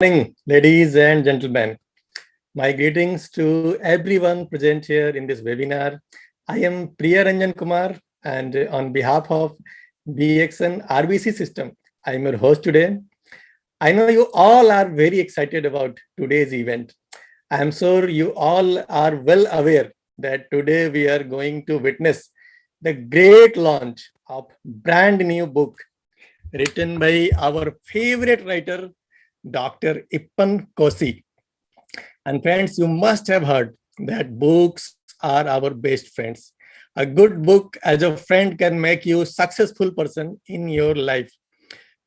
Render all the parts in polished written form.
Morning, ladies and gentlemen. My greetings to everyone present here in this webinar. I am Priya Ranjan Kumar, and on behalf of BXN RBC system, I am your host today. I know you all are very excited about today's event. I am sure you all are well aware that today we are going to witness the great launch of brand new book written by our favorite writer, Dr. Ippan Kosi. And friends, you must have heard that books are our best friends. A good book as a friend can make you a successful person in your life.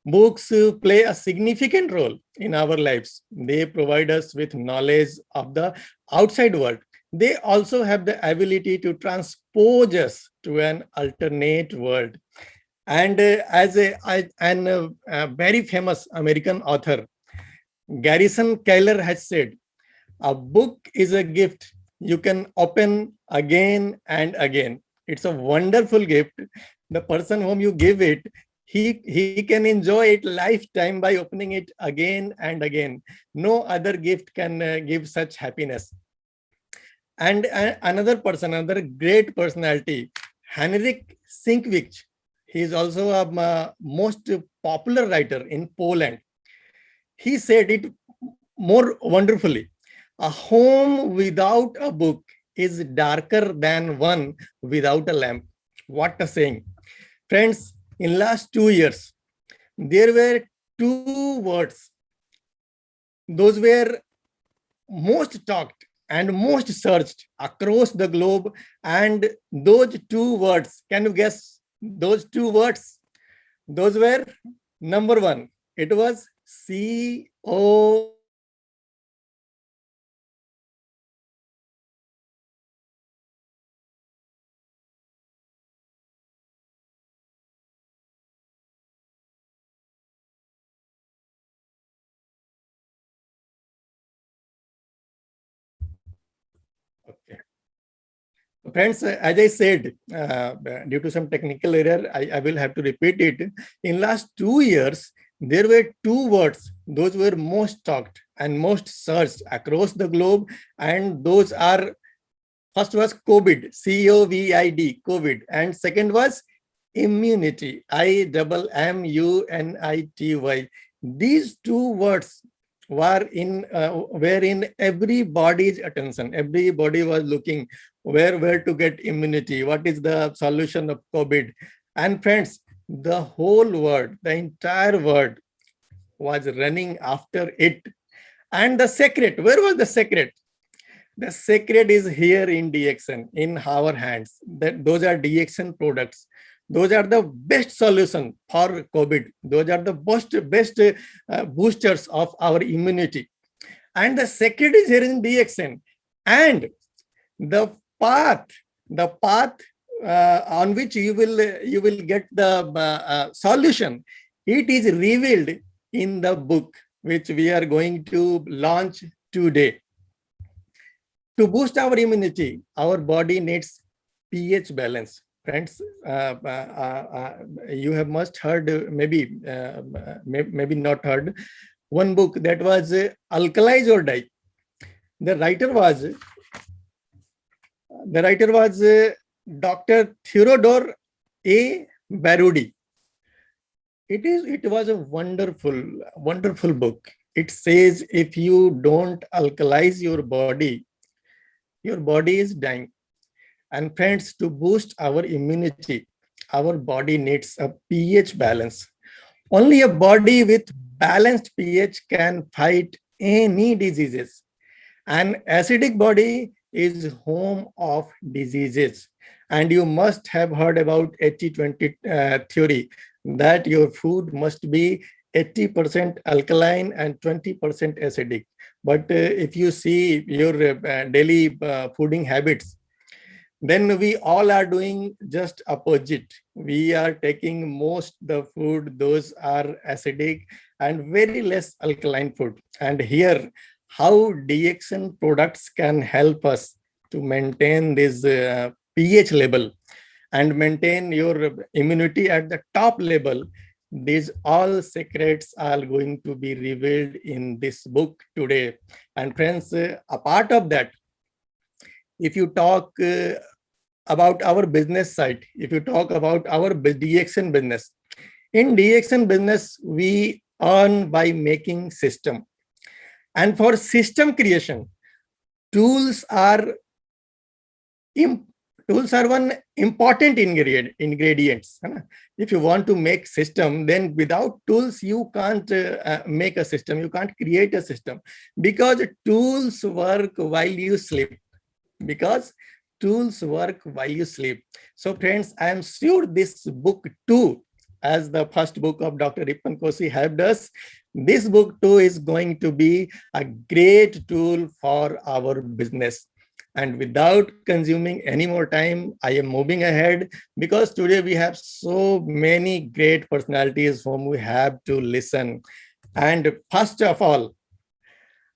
Books play a significant role in our lives. They provide us with knowledge of the outside world. They also have the ability to transpose us to an alternate world. And as a very famous American author, Garrison Keillor has said, a book is a gift you can open again and again. It's a wonderful gift. The person whom you give it, he can enjoy it lifetime by opening it again and again. No other gift can give such happiness. And another person, another great personality, Henryk Sienkiewicz. He is also a most popular writer in Poland. He said it more wonderfully. A home without a book is darker than one without a lamp. What a saying. Friends, in last 2 years, there were two words. Those were most talked and most searched across the globe. And those two words, can you guess those two words? Those were number one. It was Okay. Friends, as I said, due to some technical error, I will have to repeat it. In last 2 years, there were two words. Those were most talked and most searched across the globe. And those are, first was COVID, COVID, COVID. And second was immunity, IMMUNITY. These two words were in everybody's attention. Everybody was looking where to get immunity, what is the solution of COVID. And friends, the whole world, the entire world was running after it. And the secret, where was the secret? The secret is here in DXN, in our hands. Those are DXN products. Those are the best solution for COVID. Those are the best boosters of our immunity. And the secret is here in DXN. And the path on which you will get the solution, it is revealed in the book which we are going to launch today. To boost our immunity, our body needs pH balance. Friends, you have must heard, maybe not heard, one book that was Alkaline or Die. The writer was Dr. Theodore A. Barudi. It was a wonderful book. It says if you don't alkalize your body is dying. And friends, to boost our immunity, our body needs a pH balance. Only a body with balanced pH can fight any diseases. An acidic body is home of diseases. And you must have heard about 80-20 theory, that your food must be 80% alkaline and 20% acidic. But if you see your daily fooding habits, then we all are doing just opposite. We are taking most the food, those are acidic and very less alkaline food. And here, how DXN products can help us to maintain this pH level and maintain your immunity at the top level. These all secrets are going to be revealed in this book today. And friends, a part of that, if you talk about our business side, if you talk about our DXN business, in DXN business, we earn by making system. And for system creation, tools are tools are one important ingredients. If you want to make system, then without tools you can't make a system, you can't create a system, because tools work while you sleep. Because tools work while you sleep. So friends, I am sure this book too, as the first book of Dr. Ripan Kosi helped us, this book too is going to be a great tool for our business. And without consuming any more time, I am moving ahead, because today we have so many great personalities whom we have to listen. And first of all,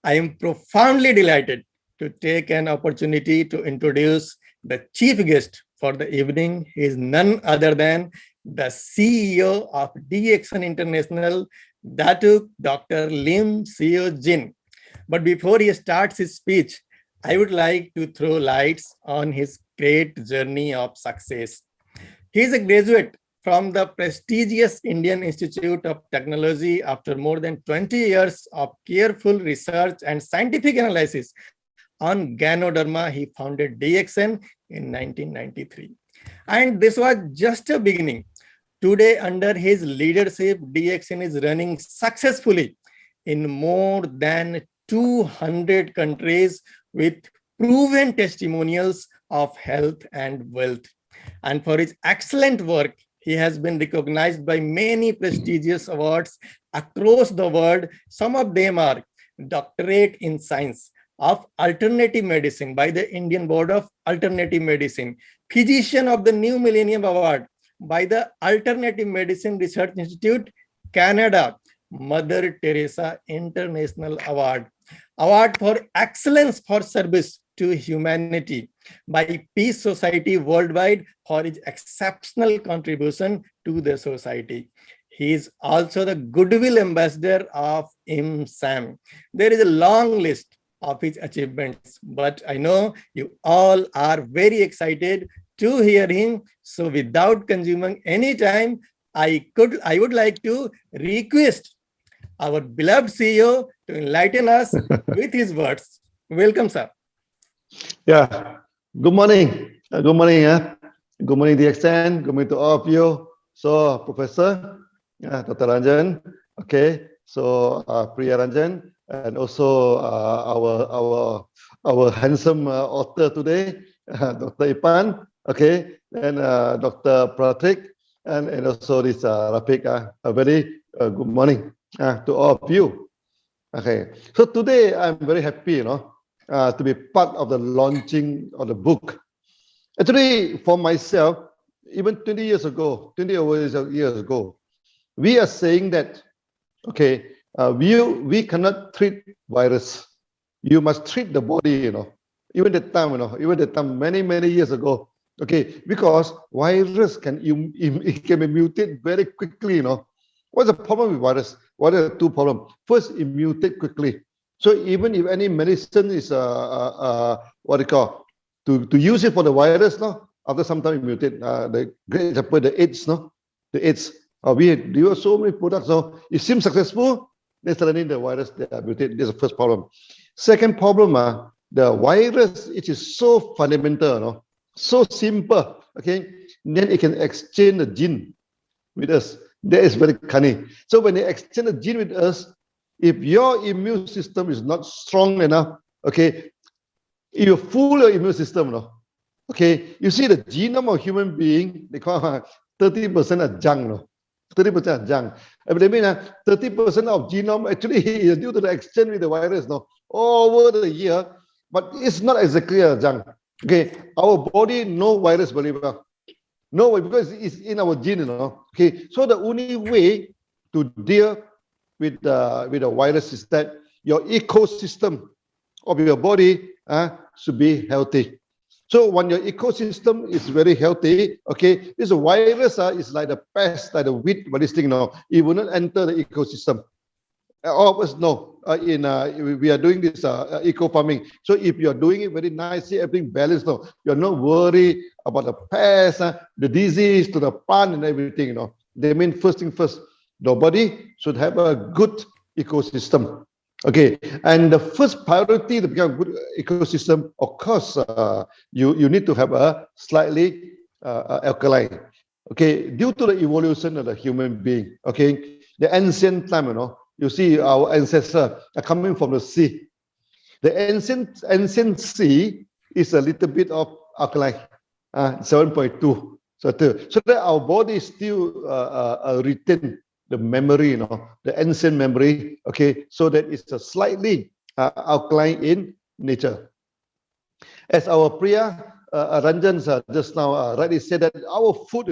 I am profoundly delighted to take an opportunity to introduce the chief guest for the evening. He is none other than the CEO of DXN International, Datuk Dr. Lim Seo Jin. But before he starts his speech, I would like to throw lights on his great journey of success. He is a graduate from the prestigious Indian Institute of Technology. After more than 20 years of careful research and scientific analysis on Ganoderma, he founded DXN in 1993. And this was just a beginning. Today, under his leadership, DXN is running successfully in more than 200 countries with proven testimonials of health and wealth. And for his excellent work, he has been recognized by many prestigious awards across the world. Some of them are Doctorate in Science of Alternative Medicine by the Indian Board of Alternative Medicine, Physician of the New Millennium Award by the Alternative Medicine Research Institute, Canada, Mother Teresa International Award, Award for Excellence for Service to Humanity by Peace Society Worldwide for his exceptional contribution to the society. He is also the Goodwill Ambassador of IMSAM. There is a long list of his achievements, but I know you all are very excited to hear him. So without consuming any time, I would like to request our beloved CEO to enlighten us with his words. Welcome, sir. Yeah. Good morning. Good morning. Good morning, DXN. Good morning to all of you. So, Professor, Dr. Ranjan. Okay. So, Priya Ranjan, and also our handsome author today, Dr. Ipan. Okay, and Dr. Pratik, and also this Rafik. A very good morning to all of you. Okay. So today I'm very happy, to be part of the launching of the book. Actually, for myself, even 20 years ago, we are saying that, okay, we cannot treat virus. You must treat the body, Even the time, many years ago, okay, because virus it can be mutated very quickly, What's the problem with virus? What are the two problems? First, it mutates quickly. So even if any medicine is what they call to use it for the virus, after some time it mutate. The great example, the AIDS, the AIDS. We have so many products, it seems successful. Then suddenly the virus they mutate. This is the first problem. Second problem, the virus, it is so fundamental, so simple. Okay, then it can exchange the gene with us. That is very cunning. So when they exchange the gene with us, if your immune system is not strong enough, okay, you fool your immune system, okay. You see the genome of human being, they call 30% of junk, 30% of junk. But they mean 30% of genome actually is due to the exchange with the virus, all over the year. But it's not exactly a junk. Okay, our body know virus very well. No, because it's in our gene, Okay, so the only way to deal with the virus is that your ecosystem of your body should be healthy. So when your ecosystem is very healthy, okay, this virus is like the pest, like the weed, but this thing, it will not enter the ecosystem. All of us know we are doing this eco farming. So if you are doing it very nicely, everything balanced, you're not worried about the pest, the disease to the plant and everything. They mean first thing first, the body should have a good ecosystem. Okay, and the first priority to become a good ecosystem, of course, you need to have a slightly alkaline. Okay, due to the evolution of the human being. Okay, the ancient time, you see our ancestors are coming from the sea. The ancient sea is a little bit of alkaline, 7.2. So that our body still retain the memory, the ancient memory, okay, so that it's a slightly alkaline in nature. As our Priya Ranjan just now rightly said that our food,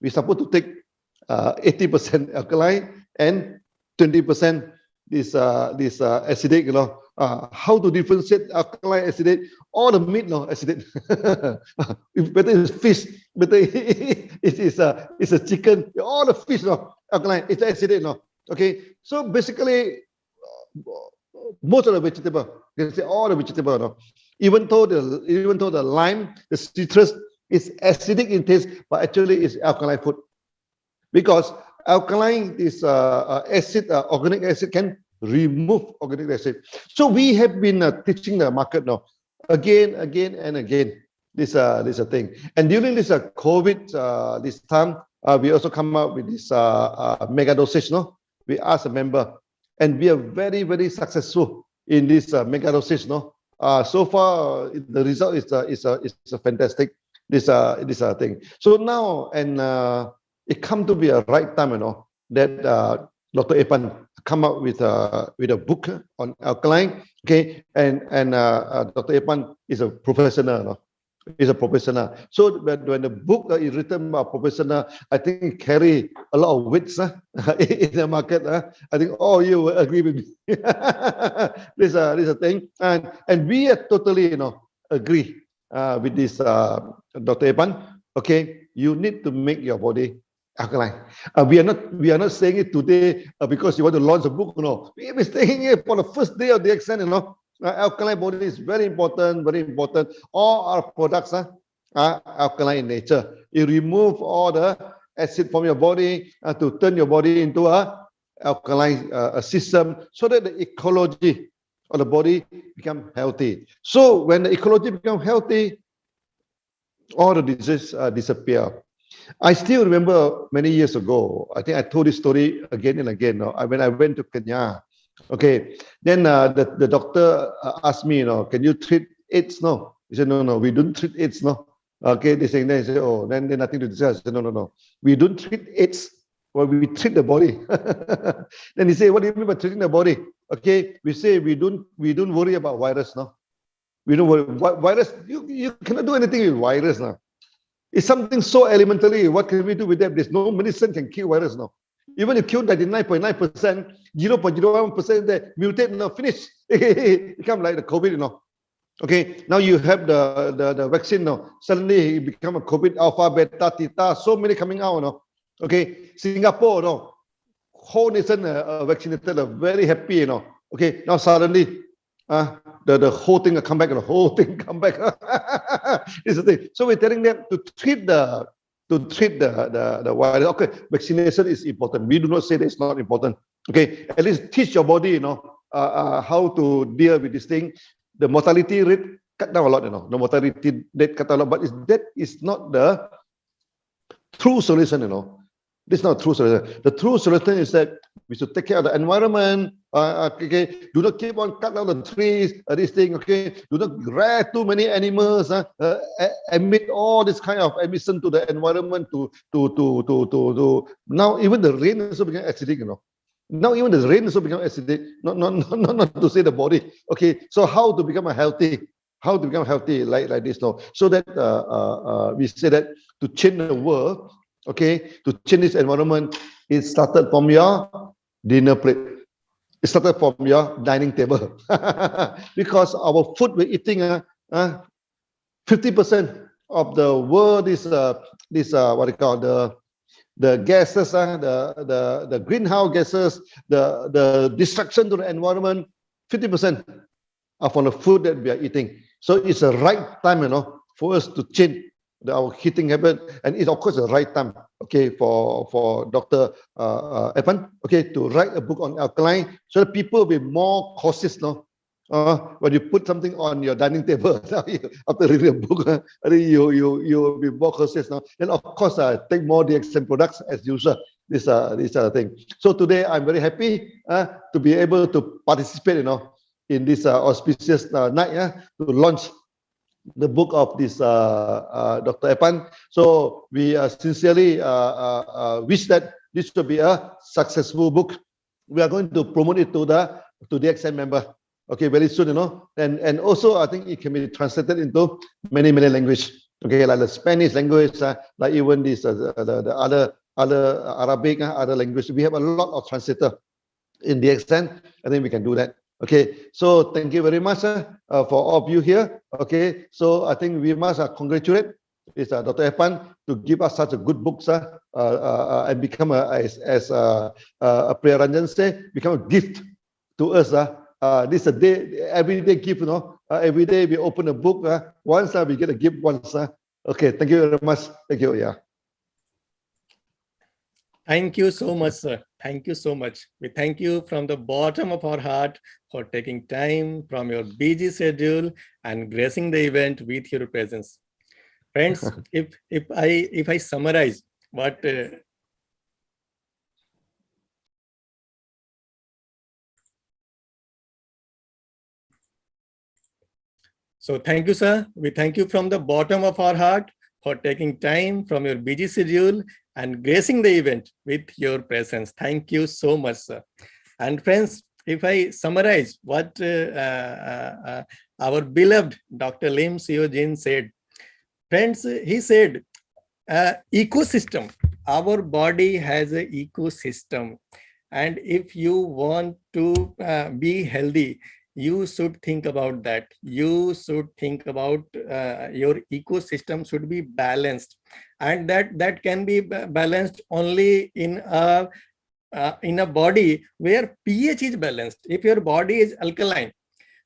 we're supposed to take 80% alkaline and 20% this acidic, how to differentiate alkaline, acidic? All the meat, acidic. Better is fish, better it's a chicken. All the fish, alkaline, it's acidic, Okay, so basically, most of the vegetable, you can say all the vegetable, even though the lime, the citrus is acidic in taste, but actually it's alkaline food, because alkaline is acid, organic acid can remove organic acid. So we have been teaching the market now again and again this thing. And during this COVID this time, we also come out with this mega dosage. We ask a member, and we are very, very successful in this mega dosage. So far the result is a fantastic this thing. So now it come to be a right time, that Dr. Epan come up with a book on alkaline. Okay, and Dr. Epan is a professional. Is a professional. So when the book is written by a professional, I think it carry a lot of weights in the market. I think all you will agree with me. This a thing, and we are totally agree with this Dr. Epan. Okay, you need to make your body alkaline. We are not saying it today because you want to launch a book. No, we have been saying it for the first day of the exam. Alkaline body is very important, very important. All our products are alkaline in nature. You remove all the acid from your body to turn your body into a alkaline system, so that the ecology of the body become healthy. So when the ecology become healthy, all the diseases disappear. I still remember many years ago, I think I told this story again and again, when I went to Kenya. Okay, then the doctor asked me, can you treat AIDS? No. He said, no, we don't treat AIDS. No. Okay, they say, oh, then nothing to discuss. I said, no, we don't treat AIDS. Well, we treat the body. Then he said, what do you mean by treating the body? Okay, we say we don't worry about virus. No, we don't worry. Virus, you cannot do anything with virus now. It's something so elementary. What can we do with that? There's no medicine can kill virus now. Even if you kill 99.9%, 0.01% that mutate, finish. It become like the COVID, Okay, now you have the vaccine, Suddenly it become a COVID, alpha, beta, theta, so many coming out, Okay, Singapore, whole nation vaccinated, very happy, Okay, now suddenly the whole thing come back, the whole thing come back. Is the thing. So we're telling them to treat the virus. Okay, vaccination is important. We do not say that it's not important. Okay, at least teach your body, how to deal with this thing. The mortality rate cut down a lot, The mortality rate cut down a lot, but that is not the true solution, This is not a true solution. The true solution is that we should take care of the environment. Okay, do not keep on cut down the trees. This thing, okay. Do not rear too many animals. Emit all this kind of emission to the environment. Now even the rain also become acidic, Now even the rain also become acidic. Not to say the body. Okay, so how to become healthy? How to become healthy like this now? So that we say that to change the world. Okay, to change this environment, it started from your dinner plate. It started from your dining table. Because our food we're eating, 50% of the world is what you call the gases, the greenhouse gases, the destruction to the environment. 50% are from the food that we are eating. So it's the right time, for us to change our eating habit, and it's of course the right time, okay, for Dr. Evan, okay, to write a book on alkaline, so that people will be more cautious, when you put something on your dining table after reading a book, I think you will be more cautious now. And of course, take more DXN products as usual. This thing. So today I'm very happy to be able to participate, in this auspicious night, to launch the book of this Dr. Epan. So we sincerely wish that this will be a successful book. We are going to promote it to the XN member, okay, very soon, and also I think it can be translated into many languages, okay, like the Spanish language, like even this the other Arabic, other language. We have a lot of translator in the extent. I think we can do that. Okay, so thank you very much for all of you here. Okay, so I think we must congratulate is Dr. Epan to give us such a good books and become as Priya Ranjan say, become a gift to us. This is a day, everyday gift, every day we open a book. Once we get a gift once. Okay, thank you very much. Thank you. Yeah. Thank you so much, sir. Thank you so much. We thank you from the bottom of our heart for taking time from your busy schedule and gracing the event with your presence. Friends, if I summarize what so thank you, sir. We thank you from the bottom of our heart for taking time from your busy schedule and gracing the event with your presence. Thank you so much, sir. And friends, if I summarize what our beloved Dr. Lim Seo Jin said, friends, he said, ecosystem. Our body has an ecosystem. And if you want to be healthy, you should think about that. You should think about your ecosystem should be balanced, and that can be balanced only in a body where pH is balanced. If your body is alkaline,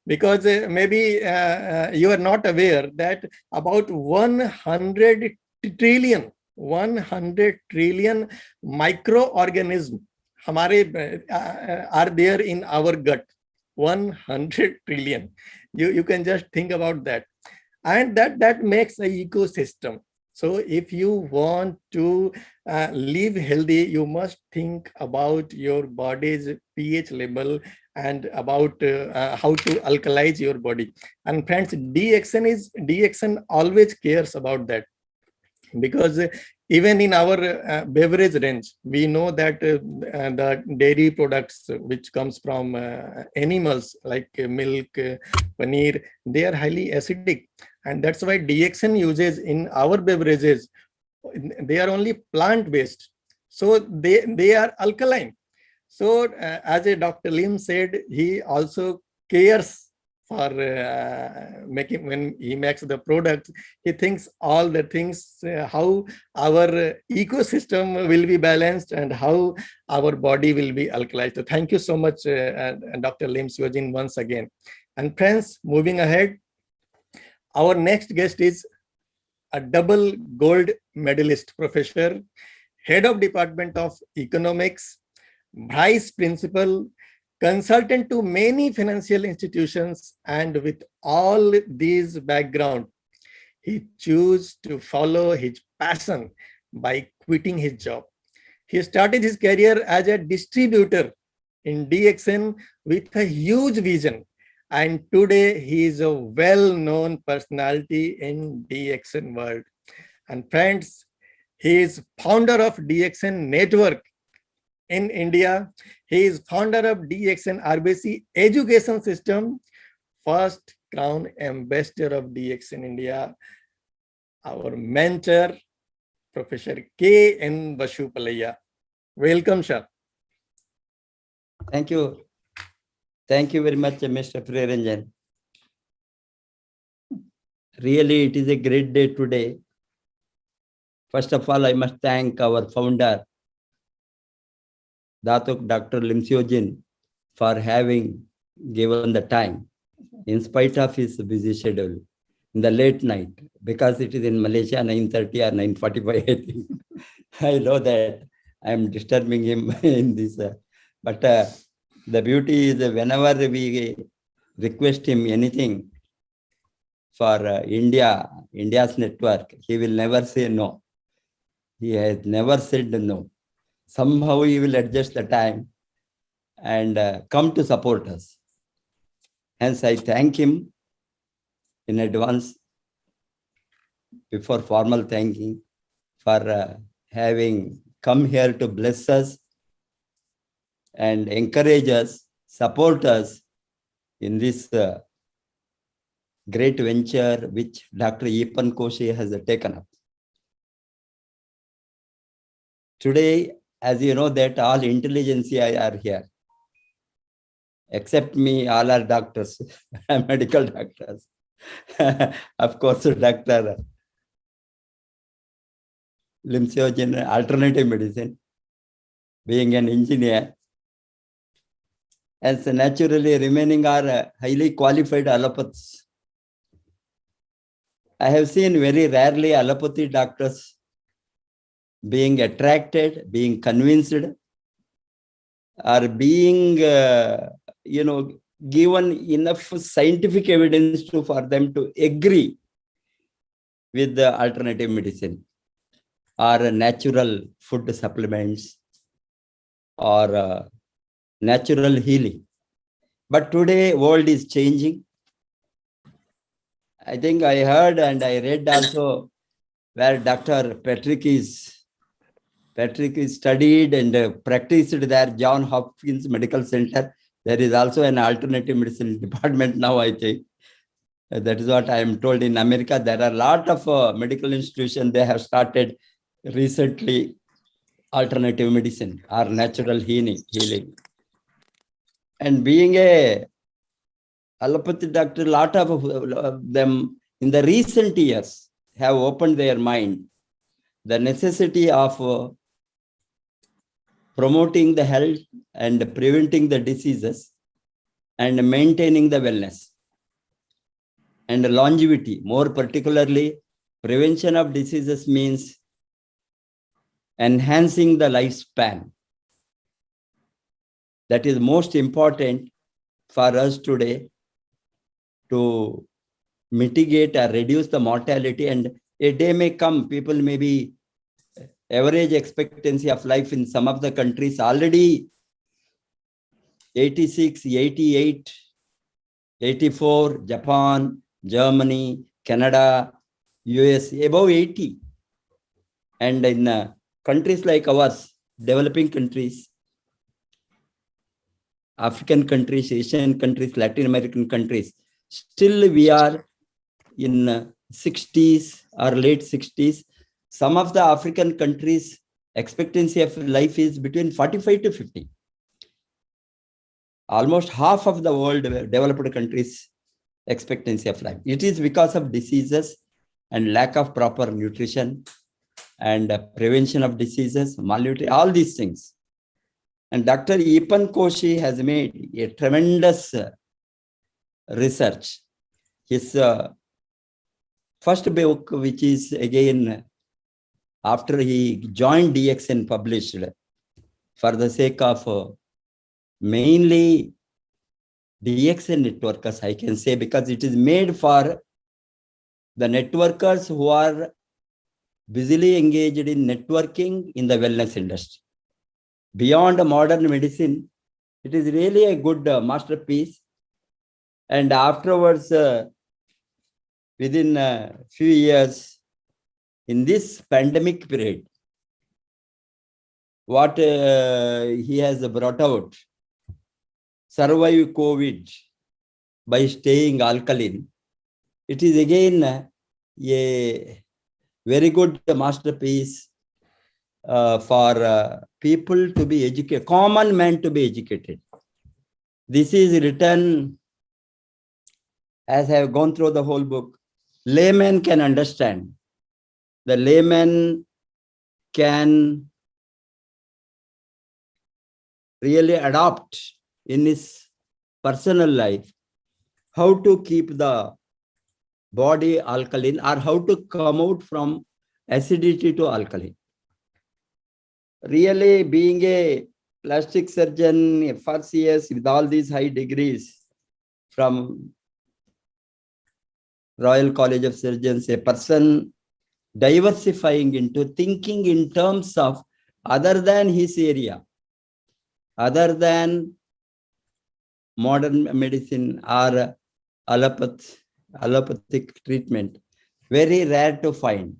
because maybe you are not aware that about 100 trillion microorganisms are there in our gut. 100 trillion. You can just think about that, and that makes an ecosystem. So if you want to live healthy, you must think about your body's pH level and about how to alkalize your body. And friends, DXN always cares about that, because even in our beverage range, we know that the dairy products which comes from animals like milk, paneer, they are highly acidic, and that's why DXN uses in our beverages, they are only plant-based, so they are alkaline. So as a Dr. Lim said, he also cares for making, when he makes the product, he thinks all the things, how our ecosystem will be balanced and how our body will be alkalized. So thank you so much, Dr. Lim Seo Jin, once again. And friends, moving ahead, our next guest is a double gold medalist professor, head of Department of Economics, vice principal, consultant to many financial institutions, and with all these background, he chose to follow his passion by quitting his job. He started his career as a distributor in DXN with a huge vision, and today he is a well-known personality in DXN world. And friends, he is founder of DXN Network in India. He is founder of DXN RBC Education System, first crown ambassador of DXN India, our mentor, Professor K.N. Vashupalaya. Welcome, sir. Thank you. Thank you very much, Mr. Priyaranjan. Really, it is a great day today. First of all, I must thank our founder, Datuk Dr. Lim Seojin, for having given the time, in spite of his busy schedule, in the late night, because it is in Malaysia, 9:30 or 9:45, I think. I know that I am disturbing him in this. But the beauty is whenever we request him anything for India's network, he will never say no. He has never said no. Somehow he will adjust the time and come to support us. Hence, I thank him in advance before formal thanking for having come here to bless us and encourage us, support us in this great venture which Dr. Yepan Koshi has taken up. Today, as you know, that all intelligentsia are here. Except me, all are doctors, medical doctors. Of course, Dr. Lim Seojin, alternative medicine, being an engineer, as naturally remaining are highly qualified allopaths. I have seen very rarely allopathy doctors being attracted, being convinced, or being, given enough scientific evidence for them to agree with the alternative medicine or natural food supplements or natural healing. But today, world is changing. I think I heard and I read also where Dr. Patrick is studied and practiced there, John Hopkins Medical Center. There is also an alternative medicine department now, I think. That is what I am told. In America, there are a lot of medical institutions. They have started recently alternative medicine or natural healing. And being a allopathy doctor, a lot of them in the recent years have opened their mind the necessity of promoting the health and preventing the diseases and maintaining the wellness and longevity. More particularly, prevention of diseases means enhancing the lifespan. That is most important for us today to mitigate or reduce the mortality. And a day may come, people may be average expectancy of life in some of the countries already 86, 88, 84, Japan, Germany, Canada, US, above 80. And in countries like ours, developing countries, African countries, Asian countries, Latin American countries, still we are in 60s or late 60s. Some of the African countries, expectancy of life is between 45 to 50. Almost half of the world developed countries expectancy of life. It is because of diseases and lack of proper nutrition and prevention of diseases, malnutrition, all these things. And Dr. Yepan Koshi has made a tremendous research. His first book, which is again after he joined DXN, published for the sake of mainly DXN networkers, I can say, because it is made for the networkers who are busily engaged in networking in the wellness industry. Beyond modern medicine, it is really a good masterpiece. And afterwards, within a few years, in this pandemic period, what he has brought out, survive COVID by staying alkaline, it is again a very good masterpiece for people to be educated, common man to be educated. This is written, as I have gone through the whole book, layman can understand. The layman can really adopt in his personal life how to keep the body alkaline or how to come out from acidity to alkaline. Really being a plastic surgeon for CS with all these high degrees from Royal College of Surgeons, a person diversifying into thinking in terms of other than his area, other than modern medicine or allopathic treatment, very rare to find.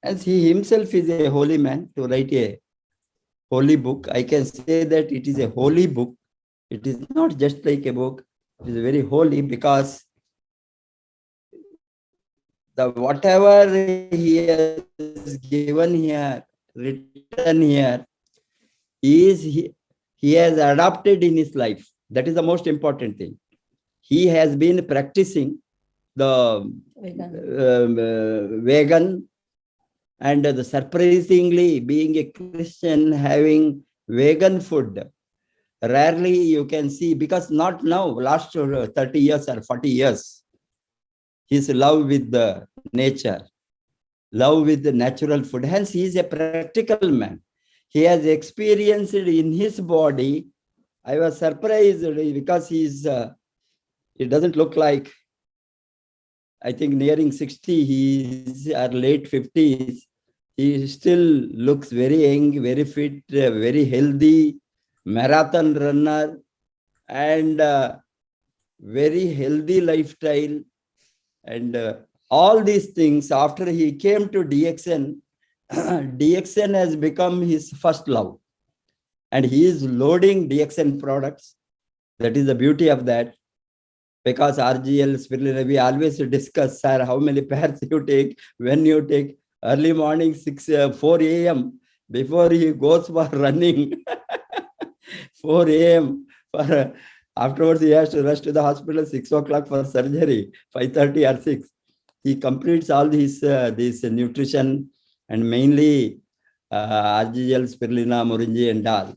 As he himself is a holy man to write a holy book, I can say that it is a holy book. It is not just like a book. It is very holy because the whatever he has given here, written here, he has adopted in his life. That is the most important thing. He has been practicing the vegan and surprisingly being a Christian having vegan food. Rarely you can see, because not now, last 30 years or 40 years, his love with the nature, love with the natural food. Hence, he is a practical man. He has experienced in his body. I was surprised because he doesn't look like, I think nearing 60, he's or late 50s. He still looks very young, very fit, very healthy, marathon runner, and very healthy lifestyle. And all these things, after he came to DXN, DXN has become his first love. And he is loading DXN products. That is the beauty of that. Because RGL, spirulina, we always discuss, sir, how many pairs you take, when you take. Early morning, 4 a.m. before he goes for running. 4 a.m. for afterwards he has to rush to the hospital 6 o'clock for surgery, 5:30 or 6. He completes all this nutrition and mainly RGL, spirulina, moringi and all,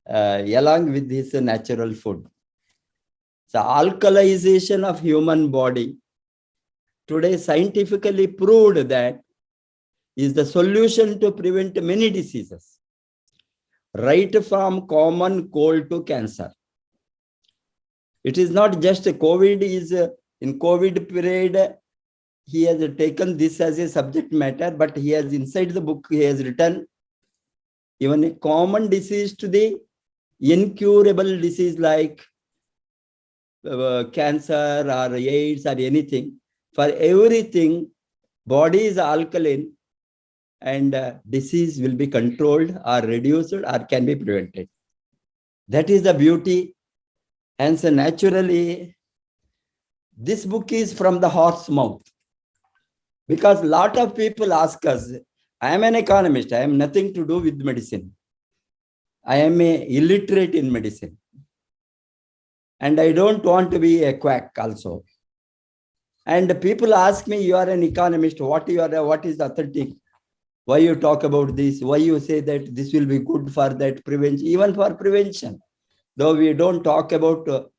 along with his natural food. So alkalization of human body today scientifically proved that is the solution to prevent many diseases, right from common cold to cancer. It is not just COVID. In COVID period, he has taken this as a subject matter, but he has inside the book, he has written even a common disease to the incurable disease like cancer or AIDS or anything. For everything, body is alkaline and disease will be controlled or reduced or can be prevented. That is the beauty. Hence, naturally, this book is from the horse mouth. Because a lot of people ask us, I am an economist, I have nothing to do with medicine. I am illiterate in medicine. And I don't want to be a quack also. And people ask me, you are an economist, what is authentic? Why you talk about this? Why you say that this will be good for that prevention, even for prevention? Though we don't talk about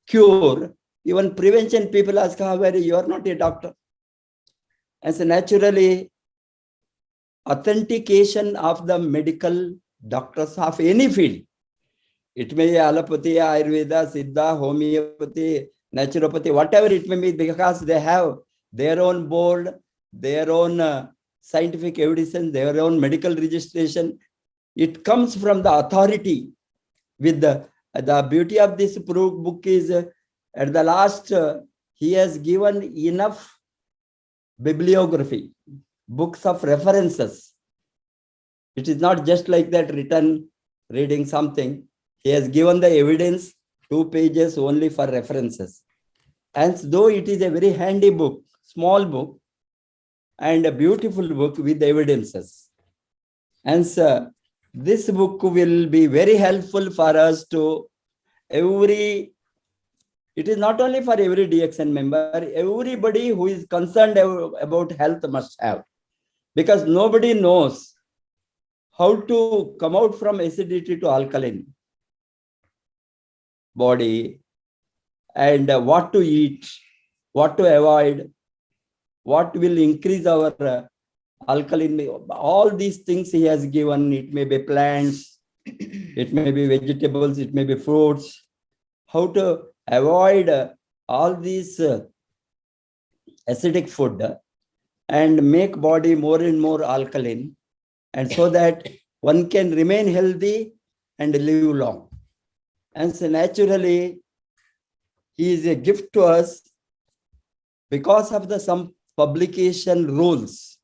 cure, even prevention, people ask, how are you are not a doctor. And so naturally, authentication of the medical doctors of any field, it may be allopathy, Ayurveda, Siddha, homeopathy, naturopathy, whatever it may be, because they have their own board, their own scientific evidence, their own medical registration. It comes from the authority. With the beauty of this book is at the last, he has given enough bibliography, books of references. It is not just like that written, reading something. He has given the evidence, 2 pages only for references. And though it is a very handy book, small book, and a beautiful book with evidences. And so this book will be very helpful for us to every It is not only for every DXN member, everybody who is concerned about health must have, because nobody knows how to come out from acidity to alkaline body, and what to eat, what to avoid, what will increase our alkaline. All these things he has given. It may be plants, it may be vegetables, it may be fruits. How to avoid all these acidic food and make body more and more alkaline, and so that one can remain healthy and live long. And so naturally, he is a gift to us because of some publication rules,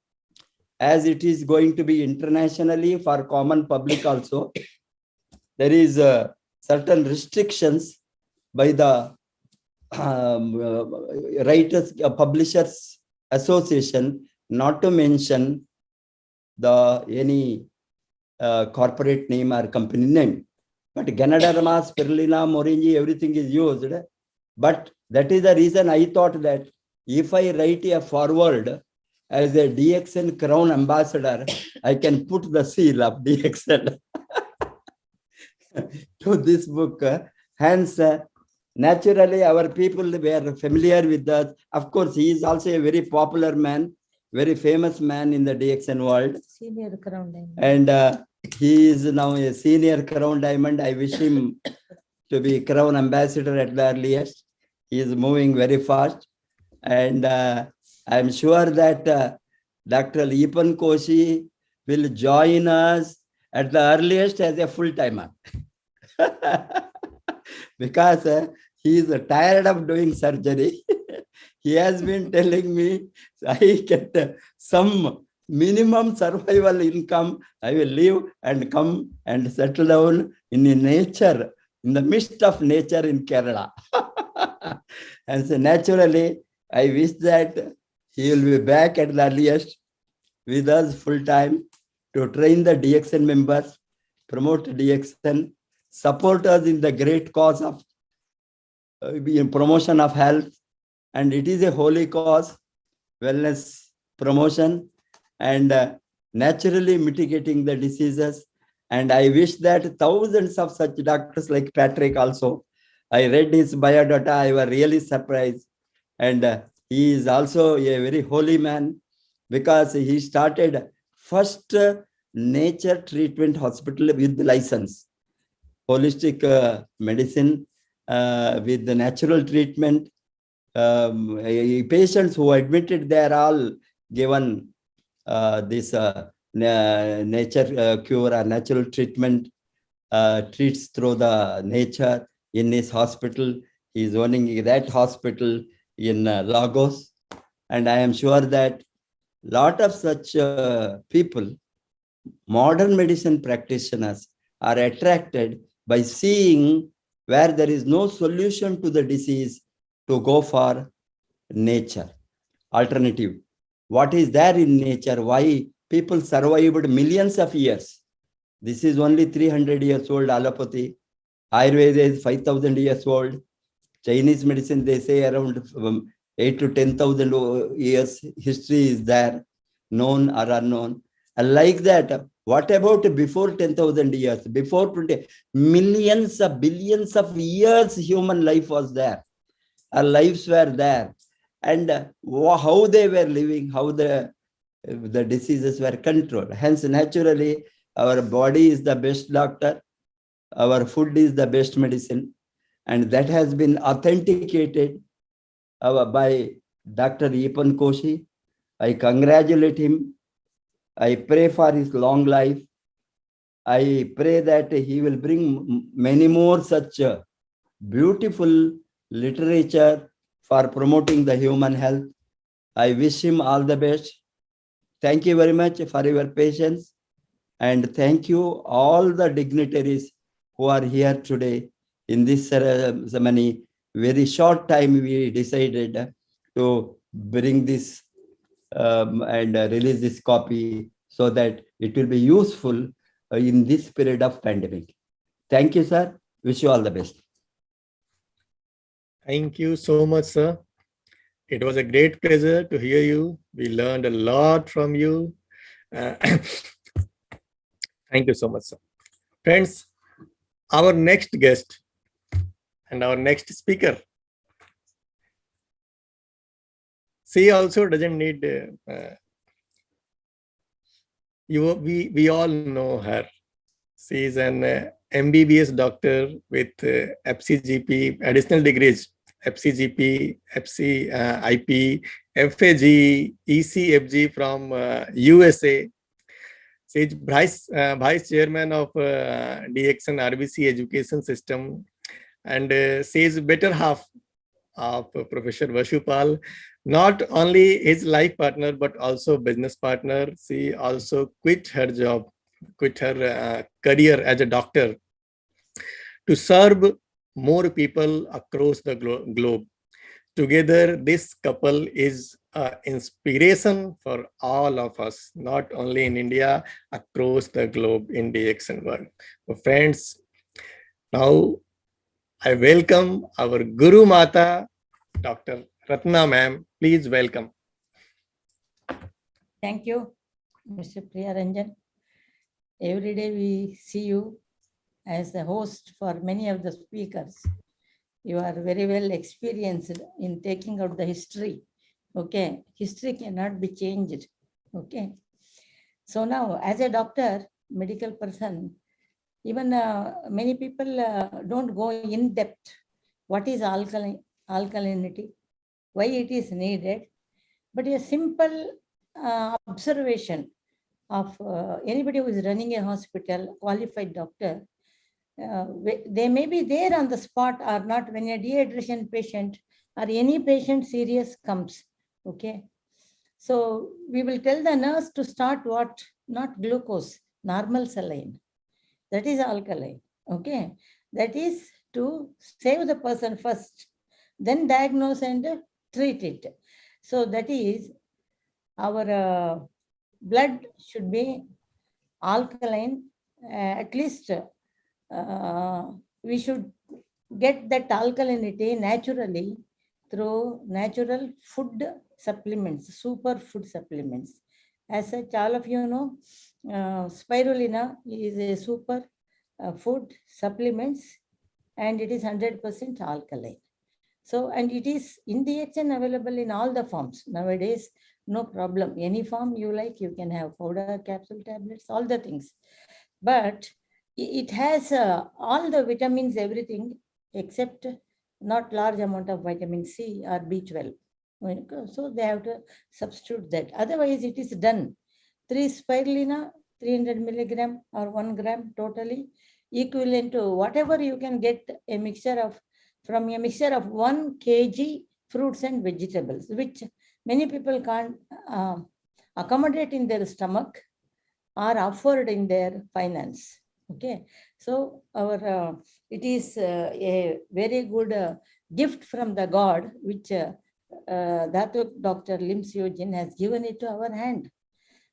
as it is going to be internationally for common public also. There is certain restrictions by the Writers Publishers Association not to mention the any corporate name or company name. But Ganoderma, spirulina, moringi, everything is used. But that is the reason I thought that if I write a forward as a DXN Crown Ambassador, I can put the seal of DXN to this book. Hence, naturally, our people were familiar with that. Of course, he is also a very popular man, very famous man in the DXN world. Senior Crown Diamond. And he is now a senior Crown Diamond. I wish him to be Crown Ambassador at the earliest. He is moving very fast. And I'm sure that Dr. Ipan Koshi will join us at the earliest as a full-timer. Because he is tired of doing surgery. He has been telling me, I get some minimum survival income, I will leave and come and settle down in nature, in the midst of nature in Kerala. And so naturally, I wish that he will be back at the earliest with us full time to train the DXN members, promote DXN, support us in the great cause of promotion of health. And it is a holy cause, wellness promotion, and naturally mitigating the diseases. And I wish that thousands of such doctors like Patrick also. I read his biodata, I was really surprised. And he is also a very holy man, because he started first nature treatment hospital with license, holistic medicine with the natural treatment. Patients who admitted, they are all given this nature cure or natural treatment, treats through the nature in his hospital. He is owning that hospital in Lagos. And I am sure that lot of such people, modern medicine practitioners, are attracted by seeing where there is no solution to the disease to go for nature, alternative. What is there in nature? Why people survived millions of years? This is only 300 years old allopathy. Ayurveda is 5,000 years old. Chinese medicine, they say around 8 to 10,000 years history is there, known or unknown. And like that, what about before 10,000 years? Before 20, millions of billions of years, human life was there. Our lives were there. And how they were living, how the diseases were controlled. Hence, naturally, our body is the best doctor. Our food is the best medicine. And that has been authenticated by Dr. Ipan Koshi. I congratulate him. I pray for his long life. I pray that he will bring many more such beautiful literature for promoting the human health. I wish him all the best. Thank you very much for your patience. And thank you all the dignitaries who are here today in this ceremony. Very short time we decided to bring this and release this copy so that it will be useful in this period of pandemic. Thank you, sir. Wish you all the best. Thank you so much, sir. It was a great pleasure to hear you. We learned a lot from you. Uh, thank you so much, sir. Friends, our next guest and our next speaker, she also doesn't need, we all know her. She is an MBBS doctor with FCGP, additional degrees, FCGP, FCIP, FAG, ECFG from USA. She is vice chairman of DXN RBC education system, and she is better half of Professor Vashupal, not only his life partner but also business partner. She also quit her job, quit her career as a doctor to serve more people across the globe. Together, this couple is an inspiration for all of us, not only in India, across the globe in the DXN world. So friends, now I welcome our Guru Mata, Dr. Ratna ma'am. Please welcome. Thank you, Mr. Priyaranjan. Every day we see you as the host for many of the speakers. You are very well experienced in taking out the history. Okay, history cannot be changed. Okay, so now as a doctor, medical person, even many people don't go in depth. What is alkalinity? Why it is needed? But a simple observation of anybody who is running a hospital, qualified doctor, they may be there on the spot or not when a dehydration patient or any patient serious comes. Okay. So we will tell the nurse to start what? Not glucose, normal saline. That is alkaline. Okay. That is to save the person first, then diagnose and treat it. So that is our blood should be alkaline. At least we should get that alkalinity naturally through natural food supplements, super food supplements. As such, all of you know, spirulina is a super food supplements, and it is 100% alkaline. So, and it is in the DXN available in all the forms nowadays. No problem. Any form you like, you can have powder, capsule, tablets, all the things. But it has all the vitamins, everything, except not large amount of vitamin C or B12. So they have to substitute that. Otherwise, it is done. 3 spirulina, 300 milligram or 1 gram totally, equivalent to whatever you can get a mixture of, from a mixture of 1 kg fruits and vegetables, which many people can't accommodate in their stomach or afford in their finance. Okay, so our it is a very good gift from the God, which Dr. Lim Seo Jin has given it to our hand.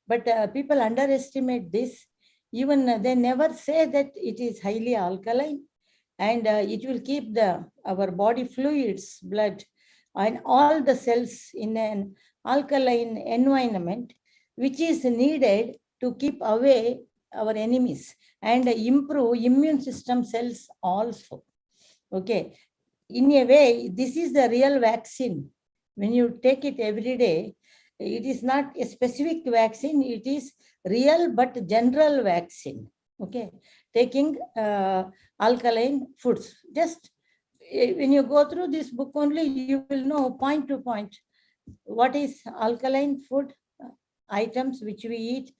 But people underestimate this. Even they never say that it is highly alkaline, and it will keep our body fluids, blood, and all the cells in an alkaline environment, which is needed to keep away our enemies and improve immune system cells also. Okay, in a way, this is the real vaccine. When you take it every day, it is not a specific vaccine, it is real but general vaccine. Okay, taking alkaline foods. Just when you go through this book only, you will know point to point what is alkaline food items which we eat.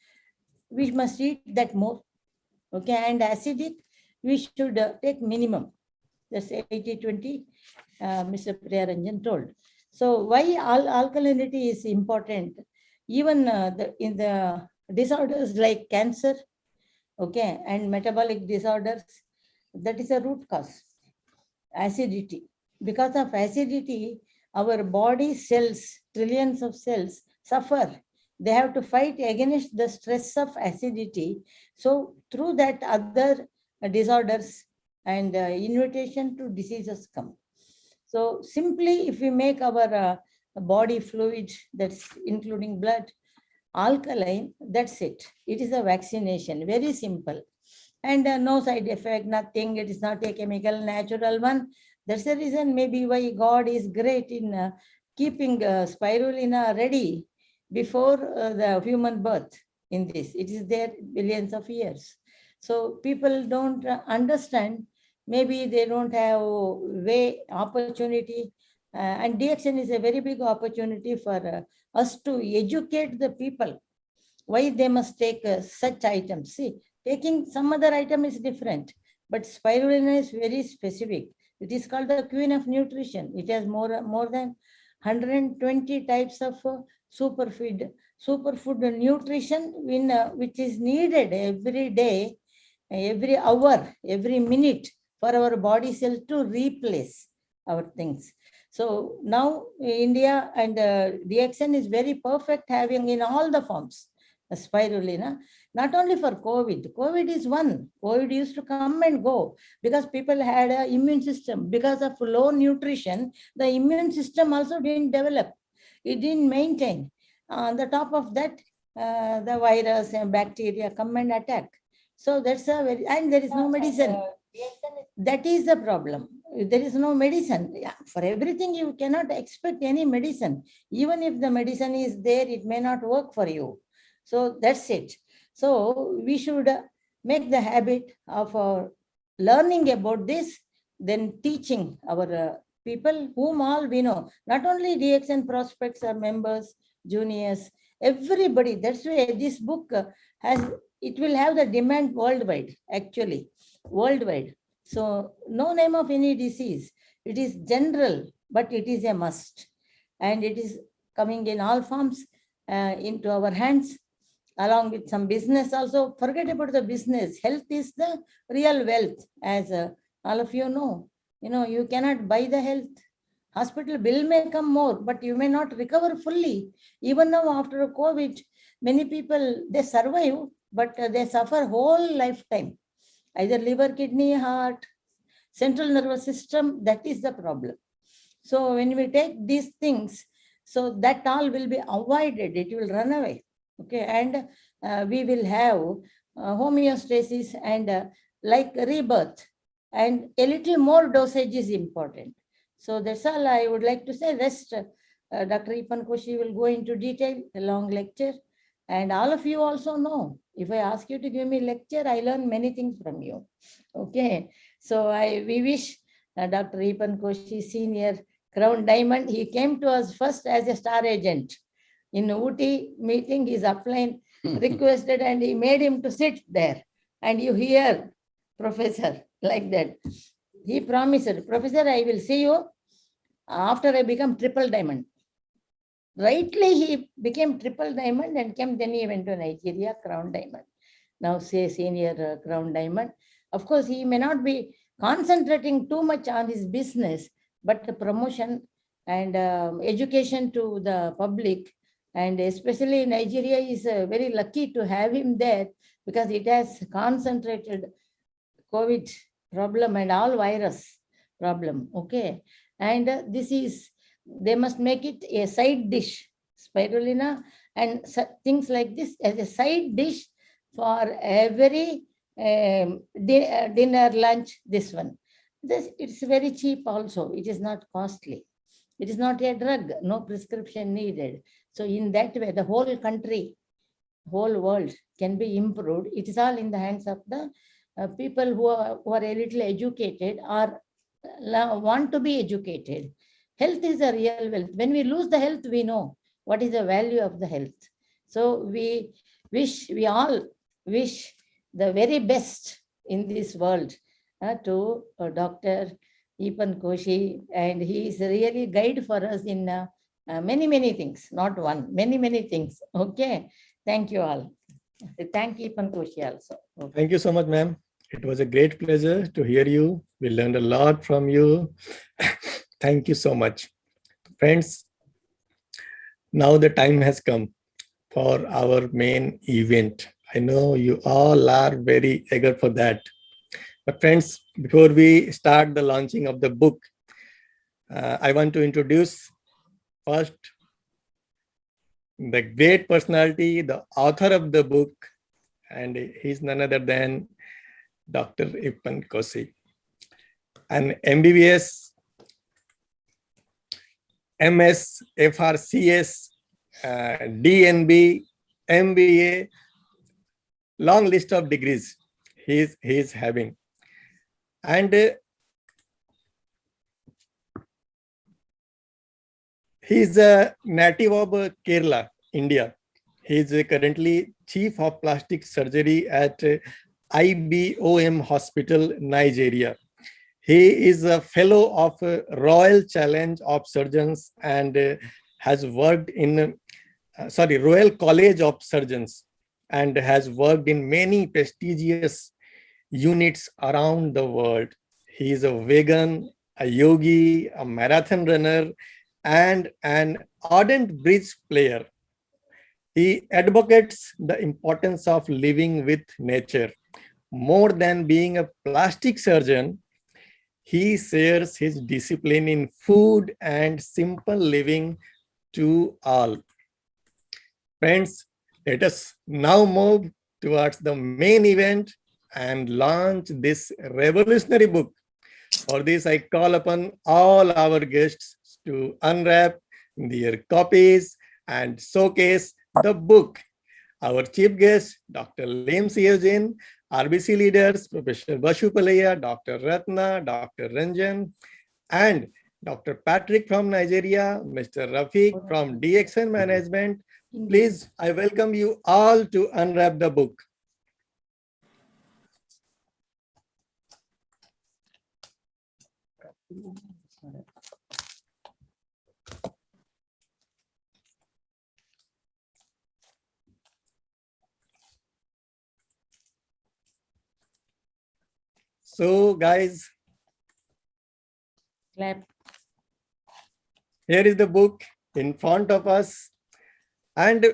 We must eat that more. Okay, and acidic, we should take minimum. That's 80-20, Mr. Priyaranjan told. So why alkalinity is important? Even in the disorders like cancer, okay, and metabolic disorders, that is a root cause, acidity. Because of acidity, our body cells, trillions of cells, suffer. They have to fight against the stress of acidity. So through that, other disorders and invitation to diseases come. So simply, if we make our body fluid, that's including blood, alkaline, that's it. It is a vaccination, very simple. And no side effect, nothing. It is not a chemical, natural one. That's the reason maybe why God is great in keeping spirulina ready before the human birth in this. It is there billions of years. So people don't understand. Maybe they don't have way, opportunity. And DXN is a very big opportunity for us to educate the people why they must take such items. See, taking some other item is different, but spirulina is very specific. It is called the queen of nutrition. It has more than 120 types of superfood nutrition which is needed every day, every hour, every minute for our body cell to replace our things. So now India and DXN is very perfect, having in all the forms spirulina, not only for COVID. COVID is one. COVID used to come and go because people had an immune system. Because of low nutrition, the immune system also didn't develop. It didn't maintain. On the top of that, the virus and bacteria come and attack. So that's a very, and there is no medicine. That is the problem. There is no medicine. Yeah, for everything, you cannot expect any medicine. Even if the medicine is there, it may not work for you. So that's it. So we should make the habit of learning about this, then teaching our people whom all we know, not only DXN prospects or members, juniors, everybody. That's why this book it will have the demand worldwide, actually, worldwide. So no name of any disease. It is general, but it is a must. And it is coming in all forms into our hands, along with some business also. Forget about the business. Health is the real wealth, as all of you know. You cannot buy the health. Hospital bill may come more, but you may not recover fully. Even now after COVID, many people, they survive, but they suffer whole lifetime. Either liver, kidney, heart, central nervous system, that is the problem. So when we take these things, so that all will be avoided. It will run away. Okay, and we will have homeostasis and like rebirth, and a little more dosage is important. So that's all I would like to say. Rest, Dr. Ipan Koshi will go into detail, a long lecture. And all of you also know, if I ask you to give me lecture, I learn many things from you. Okay, so we wish Dr. Ipan Koshi, Senior, Crown Diamond. He came to us first as a star agent. In Ooty meeting, his upline requested and he made him to sit there. And you hear, Professor, like that. He promised, Professor, I will see you after I become triple diamond. Rightly, he became triple diamond and then he went to Nigeria, Crown Diamond. Now say Senior Crown Diamond. Of course, he may not be concentrating too much on his business, but the promotion and education to the public, and especially Nigeria is very lucky to have him there because it has concentrated COVID problem and all virus problem. Okay. And this is, they must make it a side dish, spirulina and things like this as a side dish for every dinner, lunch, this one. It's very cheap also. It is not costly. It is not a drug, no prescription needed. So in that way, the whole country, whole world can be improved. It is all in the hands of the people who are a little educated or want to be educated. Health is a real wealth. When we lose the health, we know what is the value of the health. So we all wish the very best in this world to Dr. Ipan Koshi, and he is really guide for us in many things, not one, many things. Okay, thank you all. Thank Ipan Koshi also. Okay. Thank you so much, ma'am. It was a great pleasure to hear you. We learned a lot from you. Thank you so much. Friends, now the time has come for our main event. I know you all are very eager for that. But friends, before we start the launching of the book, I want to introduce first the great personality, the author of the book, and he's none other than Dr. Ippan Kosi, an MBBS, MS, FRCS, DNB, MBA, long list of degrees he's having. And he's a native of Kerala, India. He is currently Chief of Plastic Surgery at IBOM Hospital, Nigeria. He is a fellow of Royal Challenge of Surgeons and has worked in, Royal College of Surgeons, and has worked in many prestigious units around the world. He is a vegan, a yogi, a marathon runner, and an ardent bridge player. He advocates the importance of living with nature. More than being a plastic surgeon, he shares his discipline in food and simple living to all. Friends, let us now move towards the main event and launch this revolutionary book. For this, I call upon all our guests to unwrap their copies and showcase the book. Our chief guest, Dr. Lim Siyojin, RBC leaders, Professor Bashu Palaya, Dr. Ratna, Dr. Ranjan, and Dr. Patrick from Nigeria, Mr. Rafiq from DXN Management. Please, I welcome you all to unwrap the book. So, guys, Clap. here is the book in front of us. And